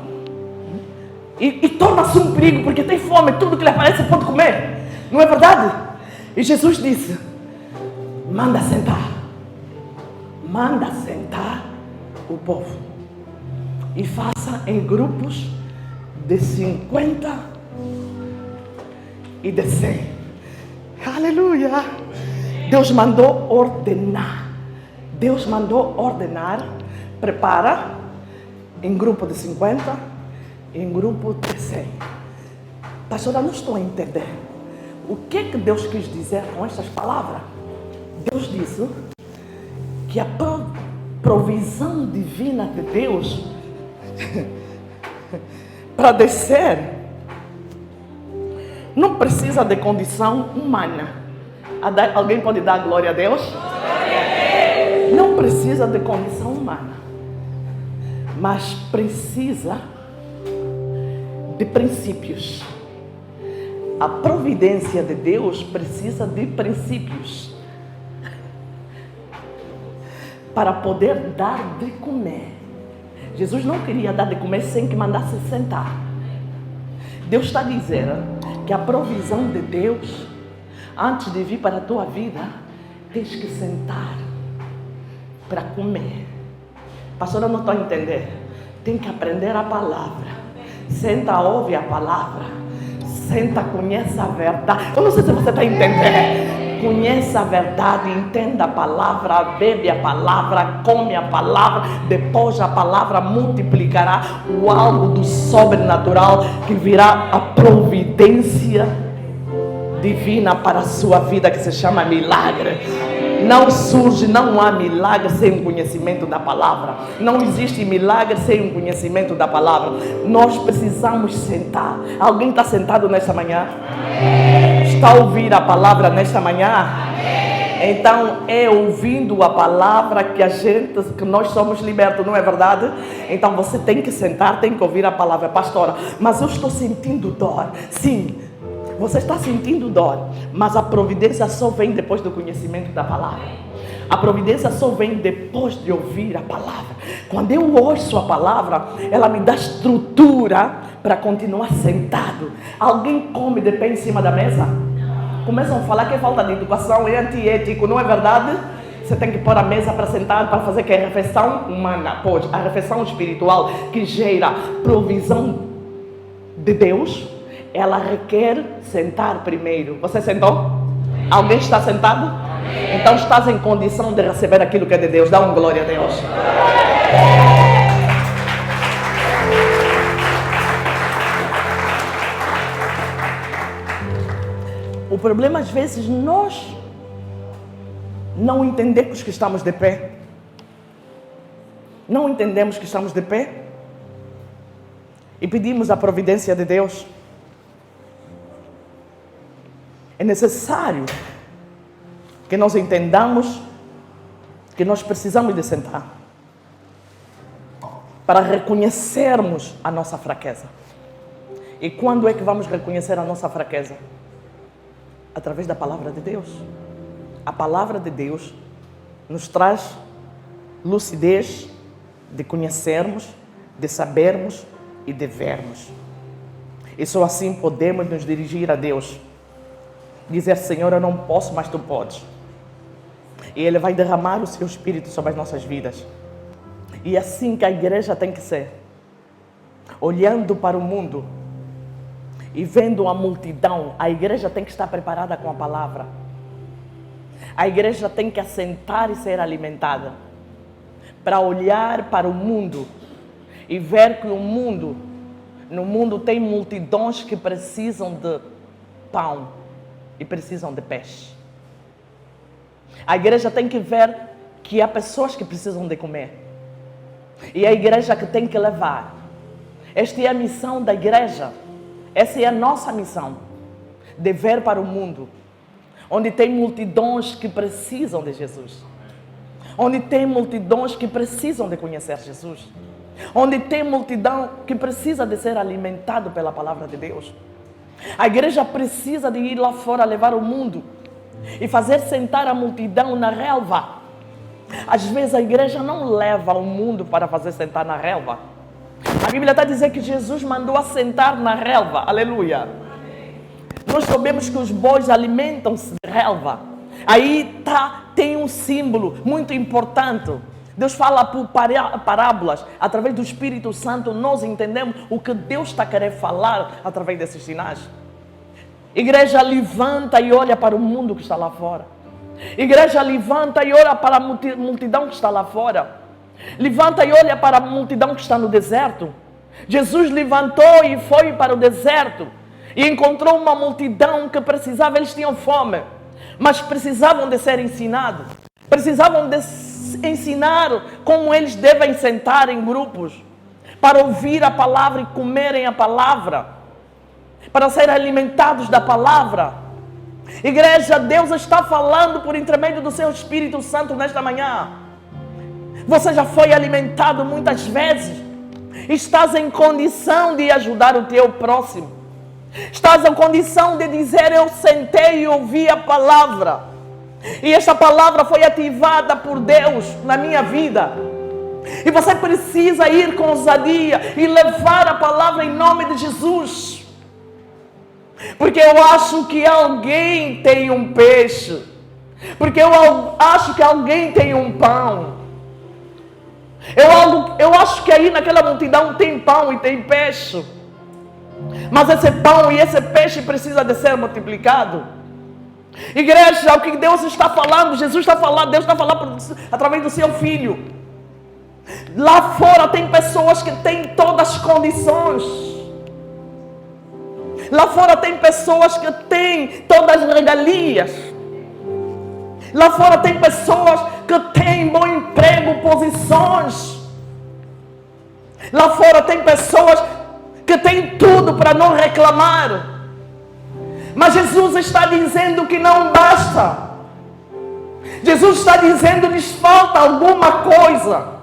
E torna-se um perigo, porque tem fome, tudo que lhe aparece pode comer, não é verdade? E Jesus disse, manda sentar o povo. E faça em grupos de 50 e de 100. Aleluia! Deus mandou ordenar. Prepara em grupo de 50 e em grupo de 100. Pastora, não estou a entender. O que Deus quis dizer com estas palavras? Deus disse que a provisão divina de Deus para descer não precisa de condição humana. Alguém pode dar glória a Deus? Não precisa de condição humana, mas precisa de princípios. A providência de Deus precisa de princípios para poder dar de comer. Jesus não queria dar de comer sem que mandasse sentar. Deus está dizendo que a provisão de Deus, antes de vir para a tua vida, tens que sentar para comer. Pastor, eu não estou a entender. Tem que aprender a palavra. Senta, ouve a palavra. Senta, conhece a verdade. Eu não sei se você está entendendo. Conheça a verdade, entenda a palavra, bebe a palavra, come a palavra. Depois a palavra multiplicará o algo do sobrenatural, que virá a providência divina para a sua vida, que se chama milagre. Não há milagre sem o conhecimento da palavra. Não existe milagre sem o conhecimento da palavra. Nós precisamos sentar. Alguém está sentado nesta manhã? Está a ouvir a palavra nesta manhã? Então é ouvindo a palavra que nós somos libertos, não é verdade? Então você tem que sentar, tem que ouvir a palavra. Pastora, mas eu estou sentindo dor. Sim, você está sentindo dor, mas a providência só vem depois do conhecimento da palavra. A providência só vem depois de ouvir a palavra. Quando eu ouço a palavra, ela me dá estrutura para continuar sentado. Alguém come de pé em cima da mesa? Começam a falar que é falta de educação, é antiético, não é verdade? Você tem que pôr a mesa para sentar, para fazer que a refeição humana, pode, a refeição espiritual que gera provisão de Deus, ela requer sentar primeiro. Você sentou? Alguém está sentado? Então estás em condição de receber aquilo que é de Deus. Dá glória a Deus. O problema às vezes nós não entendemos que estamos de pé. Não entendemos que estamos de pé e pedimos a providência de Deus. É necessário que nós entendamos que nós precisamos de sentar para reconhecermos a nossa fraqueza. E quando é que vamos reconhecer a nossa fraqueza? Através da palavra de Deus. A palavra de Deus nos traz lucidez de conhecermos, de sabermos e de vermos. E só assim podemos nos dirigir a Deus. Dizer, Senhor, eu não posso, mas Tu podes. E Ele vai derramar o Seu Espírito sobre as nossas vidas. E assim que a igreja tem que ser. Olhando para o mundo e vendo a multidão, a igreja tem que estar preparada com a palavra. A igreja tem que assentar e ser alimentada. Para olhar para o mundo e ver que no mundo tem multidões que precisam de pão e precisam de peixe. A igreja tem que ver que há pessoas que precisam de comer. E a igreja que tem que levar. Esta é a missão da igreja. Essa é a nossa missão. De ver para o mundo onde tem multidões que precisam de Jesus, onde tem multidões que precisam de conhecer Jesus, onde tem multidão que precisa de ser alimentado pela palavra de Deus. A igreja precisa de ir lá fora levar o mundo e fazer sentar a multidão na relva. Às vezes a igreja não leva o mundo para fazer sentar na relva. A Bíblia está dizendo que Jesus mandou assentar na relva. Aleluia. Nós sabemos que os bois alimentam-se de relva. Aí tem um símbolo muito importante. Deus fala por parábolas. Através do Espírito Santo nós entendemos o que Deus está querendo falar através desses sinais. Igreja, levanta e olha para o mundo que está lá fora. Igreja, levanta e olha para a multidão que está lá fora. Levanta e olha para a multidão que está no deserto. Jesus levantou e foi para o deserto e encontrou uma multidão que precisava, eles tinham fome, mas precisavam de ser ensinados. Precisavam de ensinar como eles devem sentar em grupos, para ouvir a palavra e comerem a palavra, para serem alimentados da palavra. Igreja, Deus está falando por intermédio do seu Espírito Santo nesta manhã. Você já foi alimentado muitas vezes. Estás em condição de ajudar o teu próximo. Estás em condição de dizer: eu sentei e ouvi a palavra, e esta palavra foi ativada por Deus na minha vida. E você precisa ir com ousadia e levar a palavra em nome de Jesus. Porque eu acho que alguém tem um peixe. Porque eu acho que alguém tem um pão. Eu acho que aí naquela multidão tem pão e tem peixe. Mas esse pão e esse peixe precisa de ser multiplicado. Igreja, o que Deus está falando, Jesus está falando, Deus está falando através do seu Filho. Lá fora tem pessoas que têm todas as condições. Lá fora tem pessoas que têm todas as regalias. Lá fora tem pessoas que têm bom emprego, posições. Lá fora tem pessoas que têm tudo para não reclamar. Mas Jesus está dizendo que não basta. Jesus está dizendo: lhes falta alguma coisa.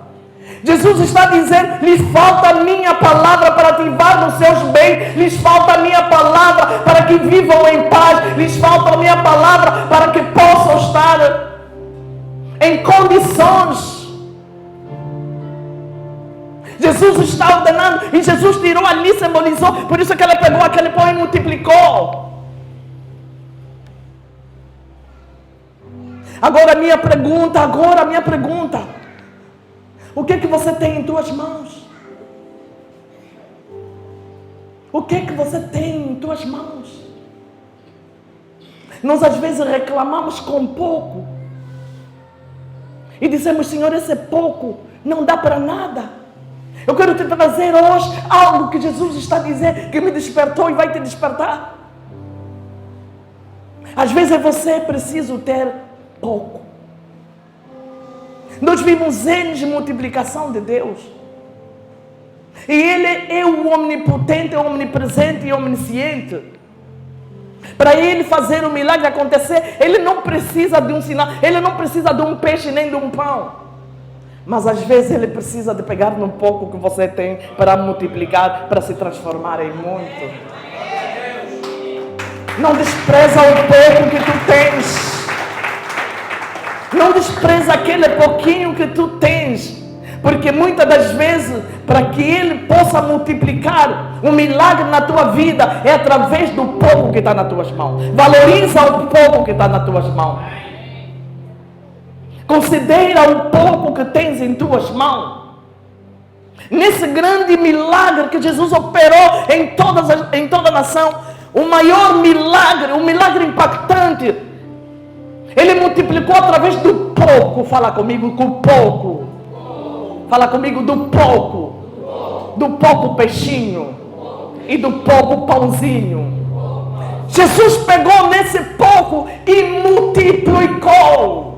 Jesus está dizendo: lhes falta a minha palavra para ativar os seus bens. Lhes falta a minha palavra para que vivam em paz. Lhes falta a minha palavra para que possam estar em condições. Jesus está ordenando, e Jesus tirou ali, simbolizou. Por isso que ele pegou aquele pão e multiplicou. Agora a minha pergunta. O que você tem em tuas mãos? O que você tem em tuas mãos? Nós às vezes reclamamos com pouco. E dizemos: Senhor, esse pouco não dá para nada. Eu quero te trazer hoje algo que Jesus está dizendo, que me despertou e vai te despertar. Às vezes você precisa ter pouco. Nós vimos N de multiplicação de Deus. E Ele é o onipotente, omnipresente e omnisciente. Para Ele fazer o milagre acontecer, Ele não precisa de um sinal, Ele não precisa de um peixe nem de um pão. Mas às vezes Ele precisa de pegar no pouco que você tem para multiplicar, para se transformar em muito. Não despreza o pouco que tu tens. Não despreza aquele pouquinho que tu tens. Porque muitas das vezes, para que Ele possa multiplicar um milagre na tua vida, é através do pouco que está nas tuas mãos. Valoriza o pouco que está nas tuas mãos. Considera o pouco que tens em tuas mãos. Nesse grande milagre que Jesus operou em toda a nação, o maior milagre, um milagre impactante, Ele multiplicou através do pouco. Fala comigo com pouco. Fala comigo do pouco. Do pouco peixinho. E do pouco pãozinho. Jesus pegou nesse pouco e multiplicou.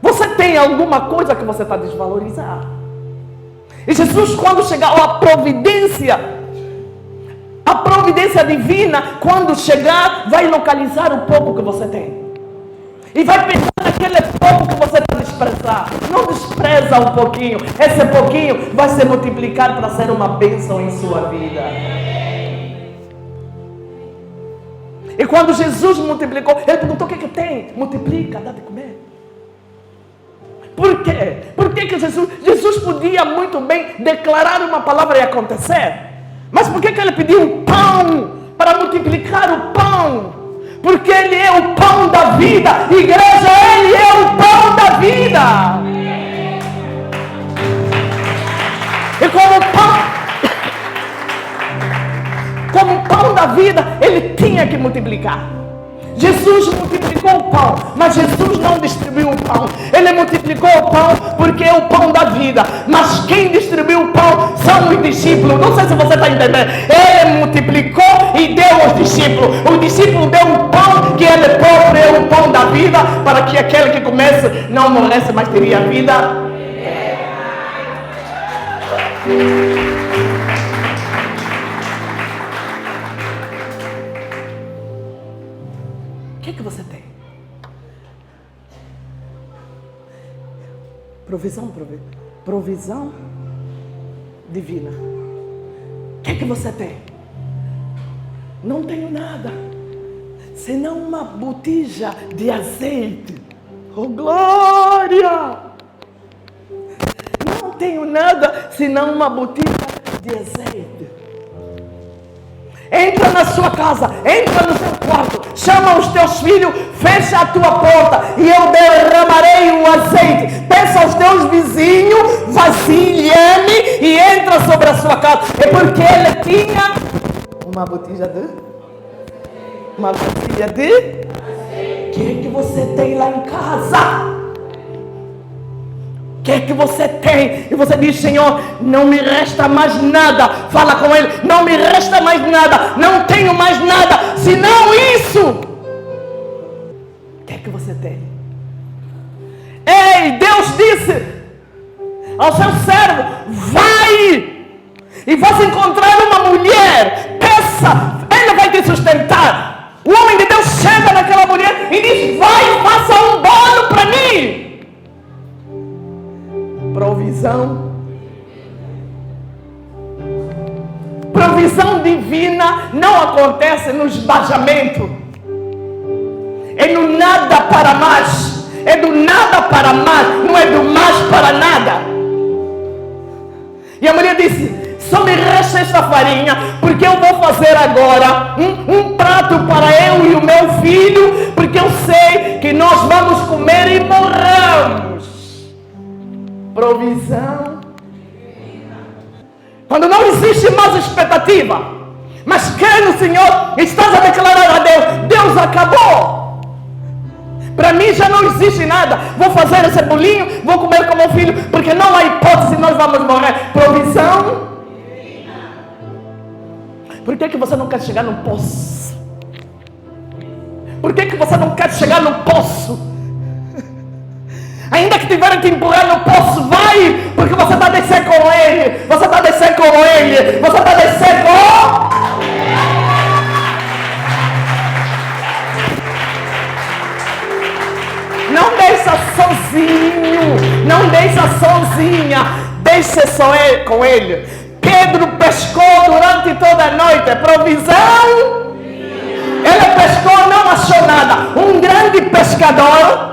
Você tem alguma coisa que você está desvalorizando? E Jesus, quando chegou a providência providência divina, quando chegar, vai localizar o pouco que você tem. E vai pensar naquele pouco que você está desprezando. Não despreza um pouquinho. Esse pouquinho vai se multiplicar para ser uma bênção em sua vida. E quando Jesus multiplicou, ele perguntou: o que tem? Multiplica, dá de comer. Por quê? Por que Jesus podia muito bem declarar uma palavra e acontecer? Mas por que ele pediu um pão para multiplicar o pão? Porque Ele é o pão da vida. Igreja, Ele é o pão da vida. E como pão da vida, Ele tinha que multiplicar. Jesus multiplicou o pão, mas Jesus não distribuiu o pão. Ele multiplicou o pão porque é o pão da vida. Mas quem distribuiu o pão são os discípulos. Não sei se você está entendendo. Ele multiplicou e deu aos discípulos. O discípulo deu o pão que ele próprio é o pão da vida, para que aquele que comece não morresse, mas teria vida. O que você tem? Provisão divina. O que você tem? Não tenho nada, senão uma botija de azeite. Oh, glória! Não tenho nada, senão uma botija de azeite. Entra na sua casa, entra no seu quarto, chama os teus filhos, fecha a tua porta e eu derramarei o azeite. Peça aos teus vizinhos, vasilhame e entra sobre a sua casa. É porque ele tinha uma botija de... Uma vasilha de... O que você tem lá em casa? O que você tem? E você diz: Senhor, não me resta mais nada. Fala com Ele: não me resta mais nada. Não tenho mais nada, senão isso. O que você tem? Ei, Deus disse ao seu servo: vai e você encontrar uma mulher, peça, ela vai te sustentar. O homem de Deus chega naquela mulher e diz: vai, faça um bolo para mim. Provisão divina não acontece no esbajamento. É no nada para mais. É do nada para mais. Não é do mais para nada. E a mulher disse: só me resta esta farinha, porque eu vou fazer agora um prato para eu e o meu filho, porque eu sei que nós vamos comer e morramos. Provisão. Quando não existe mais expectativa, mas crê no Senhor, estás a declarar a Deus: Deus acabou. Para mim já não existe nada. Vou fazer esse bolinho, vou comer com meu filho, porque não há hipótese, nós vamos morrer. Provisão. Por que você não quer chegar no poço? Por que você não quer chegar no poço? Ainda que tiverem que empurrar no poço, vai, porque você está a descer com Ele. Você está a descer com Ele. Você está a descer com... Não deixa sozinho. Não deixa sozinha. Deixa só com Ele. Pedro pescou durante toda a noite. Provisão. Ele pescou, não achou nada. Um grande pescador,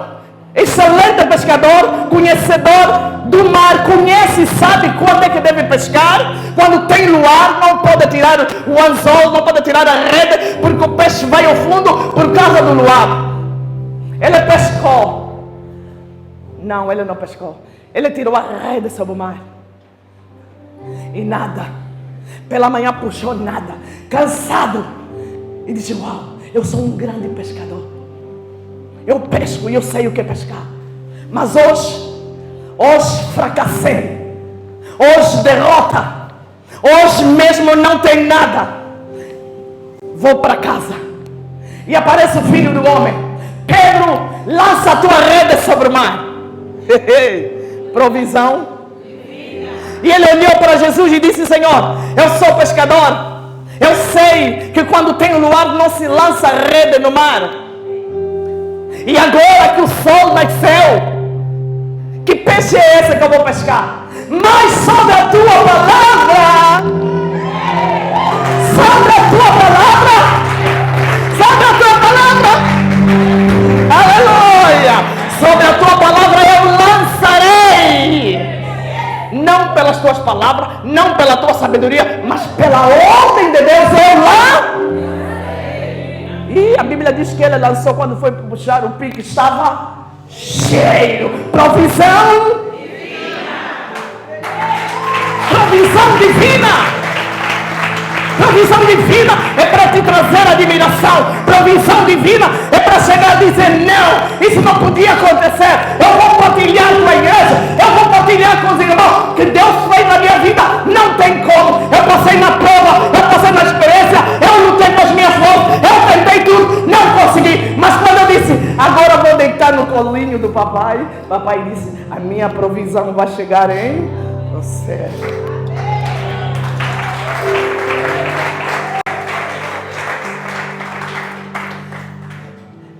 excelente pescador, conhecedor do mar, conhece e sabe quando é que deve pescar. Quando tem luar, não pode tirar o anzol, não pode tirar a rede, porque o peixe vai ao fundo por causa do luar. Ele pescou. Não, ele não pescou. Ele tirou a rede sobre o mar. E nada. Pela manhã puxou nada. Cansado. E disse: uau, eu sou um grande pescador. Eu pesco e eu sei o que é pescar. Mas hoje fracassei. Hoje derrota. Hoje mesmo não tem nada. Vou para casa. E aparece o filho do homem. Pedro, lança a tua rede sobre o mar. Provisão. E ele olhou para Jesus e disse: Senhor, eu sou pescador. Eu sei que quando tem o luar não se lança rede no mar. E agora que o sol nasceu, que peixe é esse que eu vou pescar? Mas sobre a tua palavra, sobre a tua palavra, sobre a tua palavra, aleluia, sobre a tua palavra eu lançarei. Não pelas tuas palavras, não pela tua sabedoria, mas pela ordem de Deus eu lá. E a Bíblia diz que ele lançou quando foi puxar o pique, estava cheio. Provisão divina. Provisão divina. Provisão divina é para te trazer admiração. Provisão divina é para chegar e dizer: não, isso não podia acontecer. Eu vou partilhar com a igreja, eu vou partilhar com os irmãos que Deus fez na minha vida. Não tem como. Eu passei na prova, eu passei na experiência, eu lutei com as minhas forças, eu tentei tudo, não consegui. Mas quando eu disse: agora eu vou deitar no colinho do papai, papai disse: a minha provisão vai chegar em você.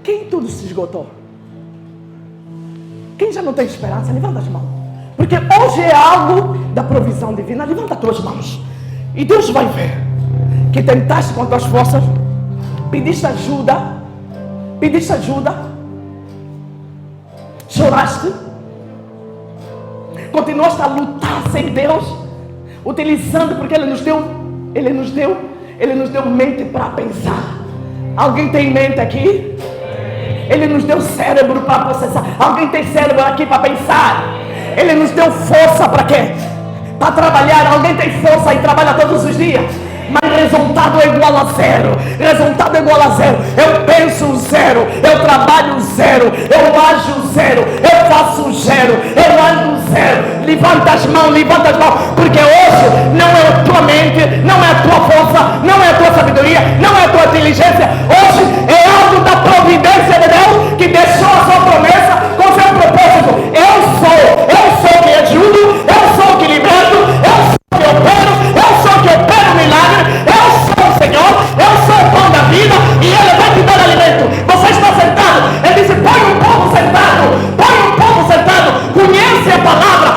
Quem tudo se esgotou? Quem já não tem esperança, levanta as mãos. Porque hoje é algo da provisão divina. Levanta as tuas mãos. E Deus vai ver que tentaste com as tuas forças, pediste ajuda, choraste, continuaste a lutar sem Deus, utilizando, porque Ele nos deu mente para pensar. Alguém tem mente aqui? Ele nos deu cérebro para processar. Alguém tem cérebro aqui para pensar? Ele nos deu força para quê? Para trabalhar. Alguém tem força e trabalha todos os dias? Mas resultado é igual a zero. Resultado é igual a zero. Eu penso zero, eu trabalho zero, eu ajo zero, eu faço zero, eu ando zero. Levanta as mãos, porque hoje não é a tua mente, não é a tua força, não é a tua sabedoria, não é a tua inteligência. Hoje é algo da providência de Deus que deixou a sua promessa com seu propósito. Eu sou que ajudo, eu sou que liberto, eu sou que opero, eu sou que opero milagre. Eu sou o Senhor, eu sou o pão da vida e Ele vai te dar alimento. Você está sentado, Ele disse: põe um povo sentado, conhece a palavra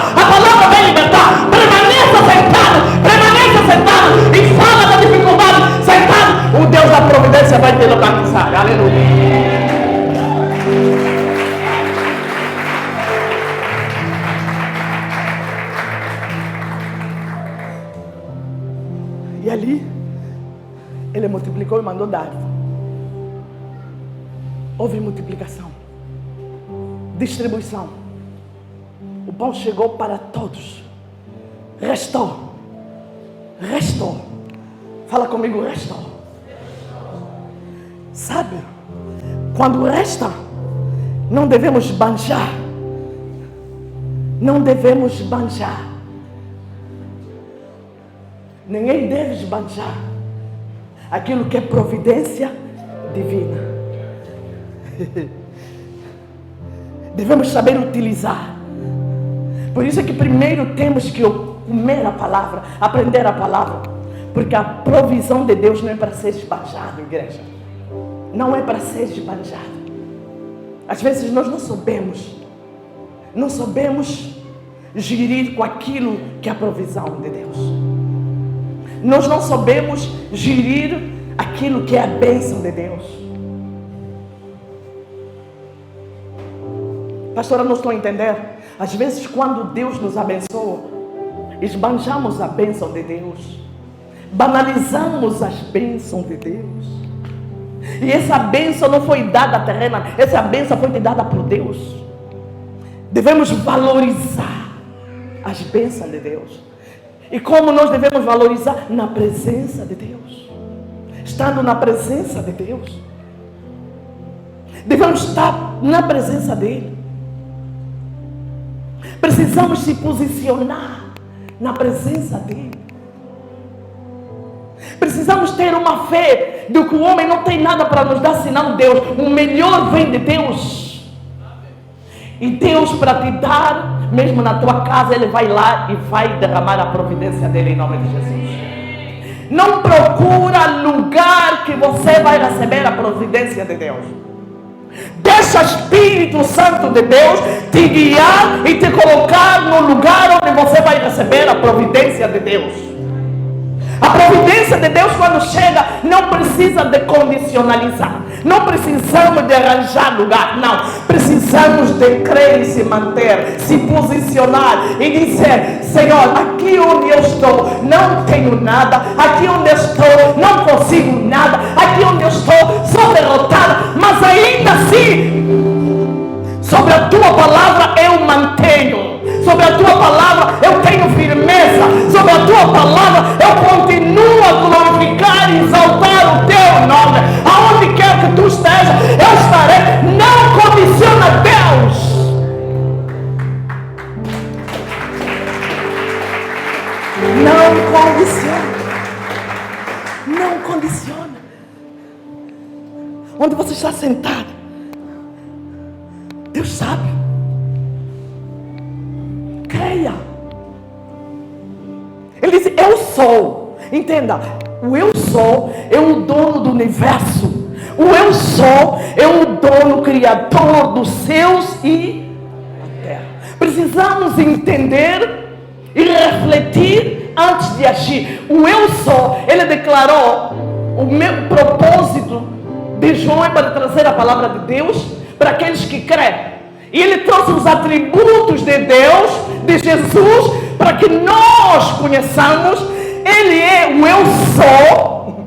vai libertar. Permaneça sentado e fala da dificuldade sentado. O Deus da providência vai te localizar. Aleluia. E ali, Ele multiplicou e mandou dar. Houve multiplicação, distribuição. O pão chegou para todos. Restou. Fala comigo, restou. Sabe, quando resta, não devemos banjar. Ninguém deve esbanjar aquilo que é providência divina. Devemos saber utilizar. Por isso é que primeiro temos que comer a palavra, aprender a palavra. Porque a provisão de Deus não é para ser esbanjado, igreja. Não é para ser esbanjado. Às vezes nós não sabemos gerir com aquilo que é a provisão de Deus. Nós não sabemos gerir aquilo que é a bênção de Deus. Pastora, não estou a entender. Às vezes quando Deus nos abençoa, esbanjamos a bênção de Deus. Banalizamos as bênçãos de Deus. E essa bênção não foi dada terrena. Essa bênção foi dada por Deus. Devemos valorizar as bênçãos de Deus. E como nós devemos valorizar? Na presença de Deus. Estando na presença de Deus. Devemos estar na presença dEle. Precisamos se posicionar na presença dEle. Precisamos ter uma fé de que o homem não tem nada para nos dar senão Deus. O melhor vem de Deus. E Deus, para te dar, mesmo na tua casa, Ele vai lá e vai derramar a providência dEle em nome de Jesus. Não procura lugar que você vai receber a providência de Deus. Deixa o Espírito Santo de Deus te guiar e te colocar no lugar onde você vai receber a providência de Deus. A providência de Deus, quando chega, não precisa de condicionalizar. Não precisamos de arranjar lugar, não. Precisamos de crer e se manter, se posicionar e dizer: Senhor, aqui onde eu estou não tenho nada. Aqui onde eu estou não consigo nada. Aqui onde eu estou sou derrotada. Mas ainda assim, sobre a tua palavra eu mantenho. Sobre a tua palavra eu tenho firmeza. Sobre a tua palavra eu continuo a glorificar e exaltar o teu nome. Aonde quer que tu estejas, eu estarei. Não condiciona Deus. Não condiciona. Não condiciona. Onde você está sentado, Deus sabe. Creia. Ele diz: eu sou. Entenda, o eu sou é o dono do universo. O eu sou é o dono criador dos céus e da terra. Precisamos entender e refletir antes de agir. O eu sou, ele declarou o meu propósito de João é para trazer a palavra de Deus para aqueles que creem. E ele trouxe os atributos de Deus, de Jesus, para que nós conheçamos. Ele é o eu sou.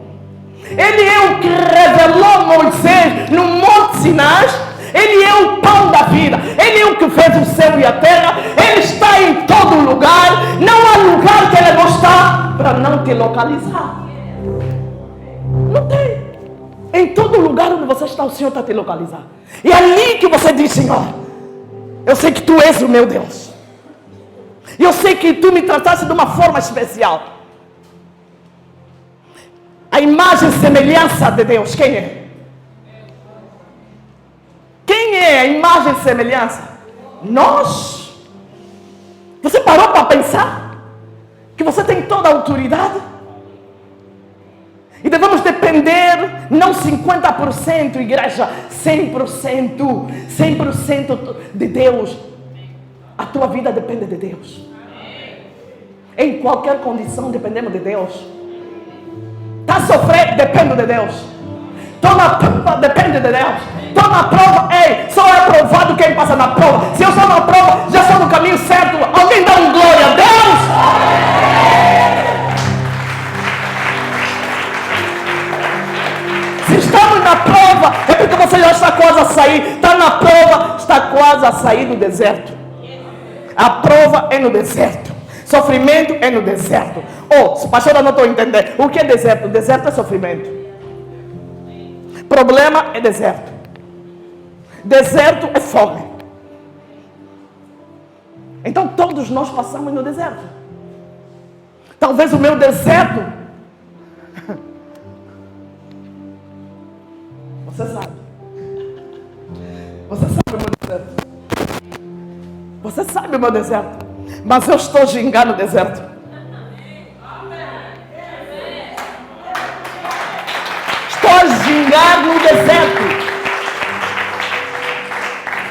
Ele é o que revelou Moisés no Monte Sinai. Ele é o pão da vida. Ele é o que fez o céu e a terra. Ele está em todo lugar. Não há lugar que ele não está para não te localizar. Não tem. Em todo lugar onde você está, o Senhor está te localizando. E é ali que você diz: Senhor, eu sei que tu és o meu Deus. E eu sei que tu me trataste de uma forma especial. A imagem e semelhança de Deus, quem é? Quem é a imagem e semelhança? Nós. Você parou para pensar que você tem toda a autoridade? E devemos depender, não 50%, igreja, 100%, 100% de Deus. A tua vida depende de Deus. Em qualquer condição dependemos de Deus. Está sofrendo, depende de Deus. Estou na prova, depende de Deus. Estou na prova, ei, só é aprovado quem passa na prova. Se eu estou na prova, já estou no caminho certo. Alguém dá um glória a Deus? Se estamos na prova, é porque você já está quase a sair. Está na prova, está quase a sair do deserto. A prova é no deserto. Sofrimento é no deserto. Oh, pastor, eu não estou entendendo. O que é deserto? Deserto é sofrimento. Problema é deserto. Deserto é fome. Então todos nós passamos no deserto. Talvez o meu deserto, você sabe. Você sabe o meu deserto. Você sabe o meu deserto. Mas eu estou gingando no deserto. Estou a gingar no deserto.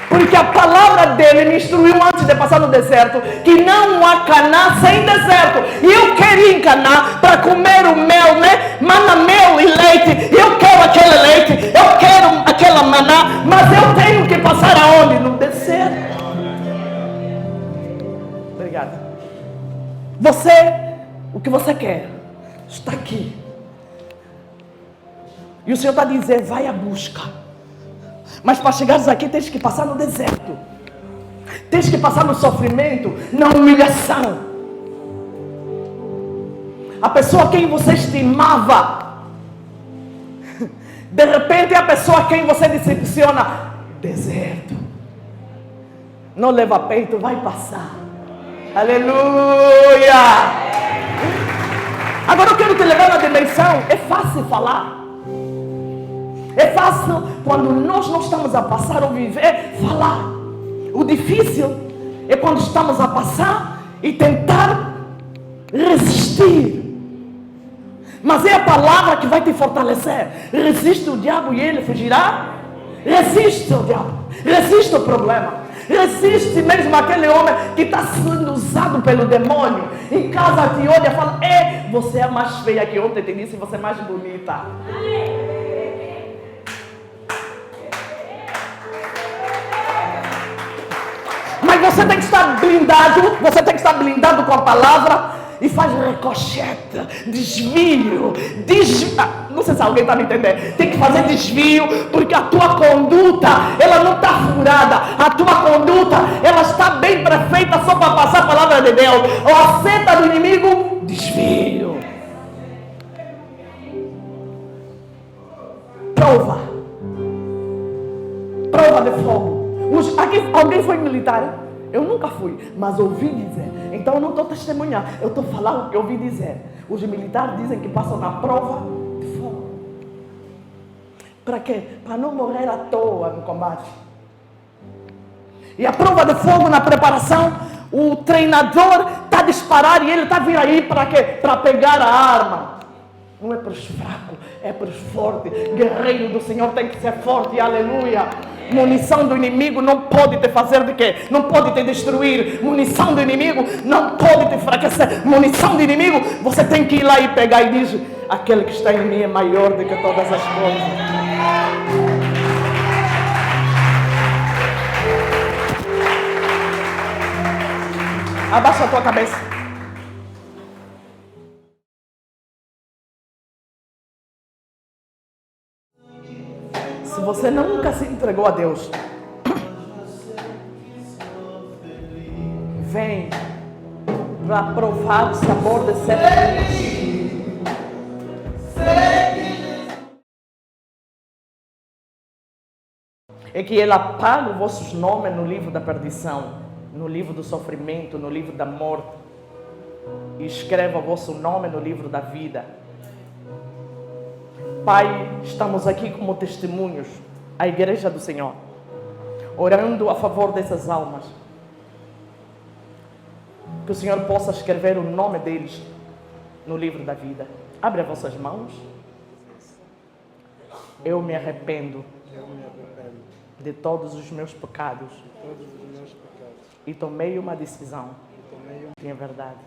Porque a palavra dele me instruiu antes de passar no deserto que não há Canaã sem deserto. E eu queria em Canaã para comer o mel, né? Mana, mel e leite. Eu quero aquele leite, eu quero aquela maná. Mas eu tenho que passar aonde? No deserto. Obrigada. Você, o que você quer, está aqui. E o Senhor está dizendo: vai à busca. Mas para chegares aqui, tens que passar no deserto. Tens que passar no sofrimento, na humilhação. A pessoa a quem você estimava, de repente é a pessoa a quem você decepciona. Deserto. Não leva peito, vai passar. Aleluia! Agora eu quero te levar na dimensão. É fácil falar. É fácil quando nós não estamos a passar ou viver, falar. O difícil é quando estamos a passar e tentar resistir. Mas é a palavra que vai te fortalecer. Resiste o diabo e ele fugirá. Resiste o diabo. Resiste o problema. Resiste mesmo aquele homem que está sendo usado pelo demônio. Em casa te olha e fala: você é mais feia que ontem te disse, você é mais bonita. Mas você tem que estar blindado. Você tem que estar blindado com a palavra. E faz recochete, desvio. Não sei se alguém está me entendendo. Tem que fazer desvio, porque a tua conduta, ela não está furada. A tua conduta, ela está bem perfeita só para passar a palavra de Deus. Ou a seta do inimigo, desvio. Prova. Prova de fogo. Aqui, alguém foi militar? Eu nunca fui, mas ouvi dizer. Então eu não estou testemunhando, eu estou falando o que eu ouvi dizer. Os militares dizem que passam na prova de fogo. Para quê? Para não morrer à toa no combate. E a prova de fogo na preparação, o treinador está a disparar e ele está a vir aí para quê? Para pegar a arma. Não é para os fracos, é para os fortes. Guerreiro do Senhor tem que ser forte, aleluia. Munição do inimigo não pode te fazer de quê? Não pode te destruir. Munição do inimigo não pode te enfraquecer. Munição do inimigo, você tem que ir lá e pegar e diz: aquele que está em mim é maior do que todas as coisas. Abaixa a tua cabeça. Se você nunca se entregou a Deus, vem para provar o sabor de ser feliz. É que Ele apaga os vossos nomes no livro da perdição, no livro do sofrimento, no livro da morte, e escreva o vosso nome no livro da vida. Pai, estamos aqui como testemunhos, a igreja do Senhor, orando a favor dessas almas. Que o Senhor possa escrever o nome deles no livro da vida. Abre as vossas mãos. Eu me arrependo de todos os meus pecados e tomei uma decisão em verdade.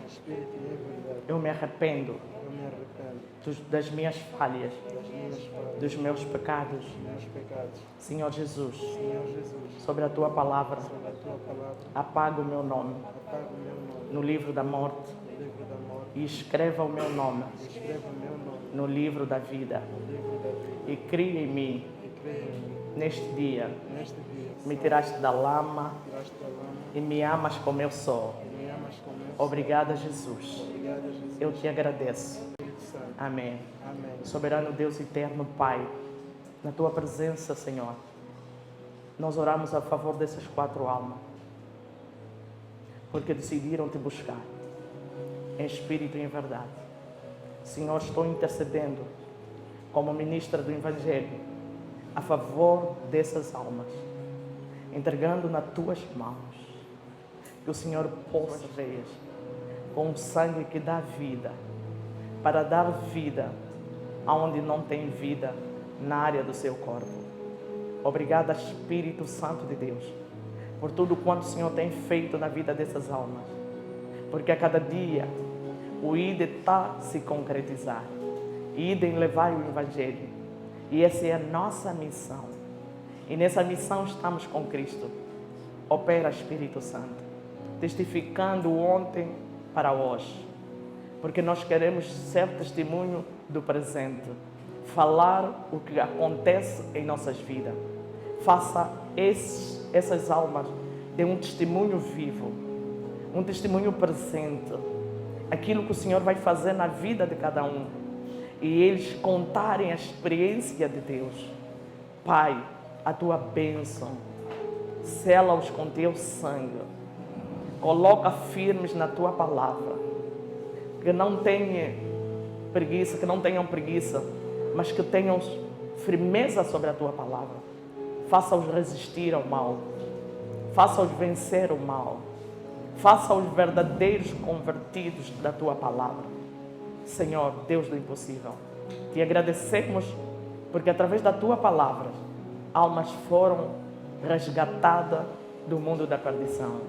Eu me arrependo das minhas falhas, dos meus pecados. Senhor Jesus, sobre a tua palavra, apaga o meu nome no livro da morte e escreva o meu nome no livro da vida. E cria em mim, neste dia, me tiraste da lama e me amas como eu sou. Obrigada, Jesus. Eu te agradeço. Amém. Soberano Deus eterno, Pai, na tua presença, Senhor, nós oramos a favor dessas 4 almas, porque decidiram te buscar em espírito e em verdade. Senhor, estou intercedendo como ministra do Evangelho a favor dessas almas, entregando nas tuas mãos, que o Senhor possa ver com o sangue que dá vida, para dar vida aonde não tem vida na área do seu corpo. Obrigada, Espírito Santo de Deus, por tudo quanto o Senhor tem feito na vida dessas almas, porque a cada dia o ID está a se concretizar, idem levar o Evangelho, e essa é a nossa missão, e nessa missão estamos com Cristo. Opera, Espírito Santo, testificando ontem para hoje, porque nós queremos ser testemunho do presente, falar o que acontece em nossas vidas. Faça essas almas de um testemunho vivo, um testemunho presente, aquilo que o Senhor vai fazer na vida de cada um, e eles contarem a experiência de Deus. Pai, a tua bênção, sela-os com teu sangue, coloca firmes na tua palavra, que não tenham preguiça, mas que tenham firmeza sobre a tua palavra. Faça-os resistir ao mal, faça-os vencer o mal, faça-os verdadeiros convertidos da tua palavra. Senhor, Deus do impossível. Te agradecemos porque através da tua palavra, almas foram resgatadas do mundo da perdição.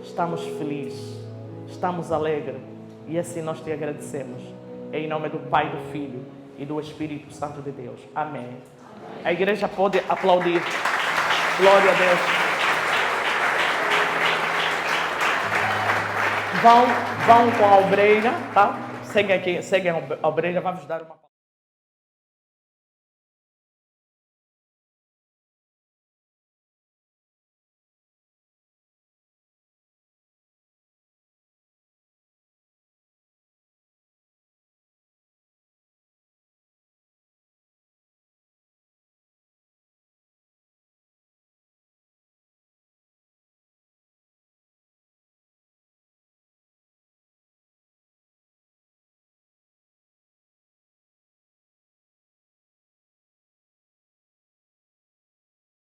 Estamos felizes, estamos alegres e assim nós te agradecemos. Em nome do Pai, do Filho e do Espírito Santo de Deus. Amém. A igreja pode aplaudir. Glória a Deus. Vão com a obreira, tá? Seguem a obreira, vamos dar uma palavra.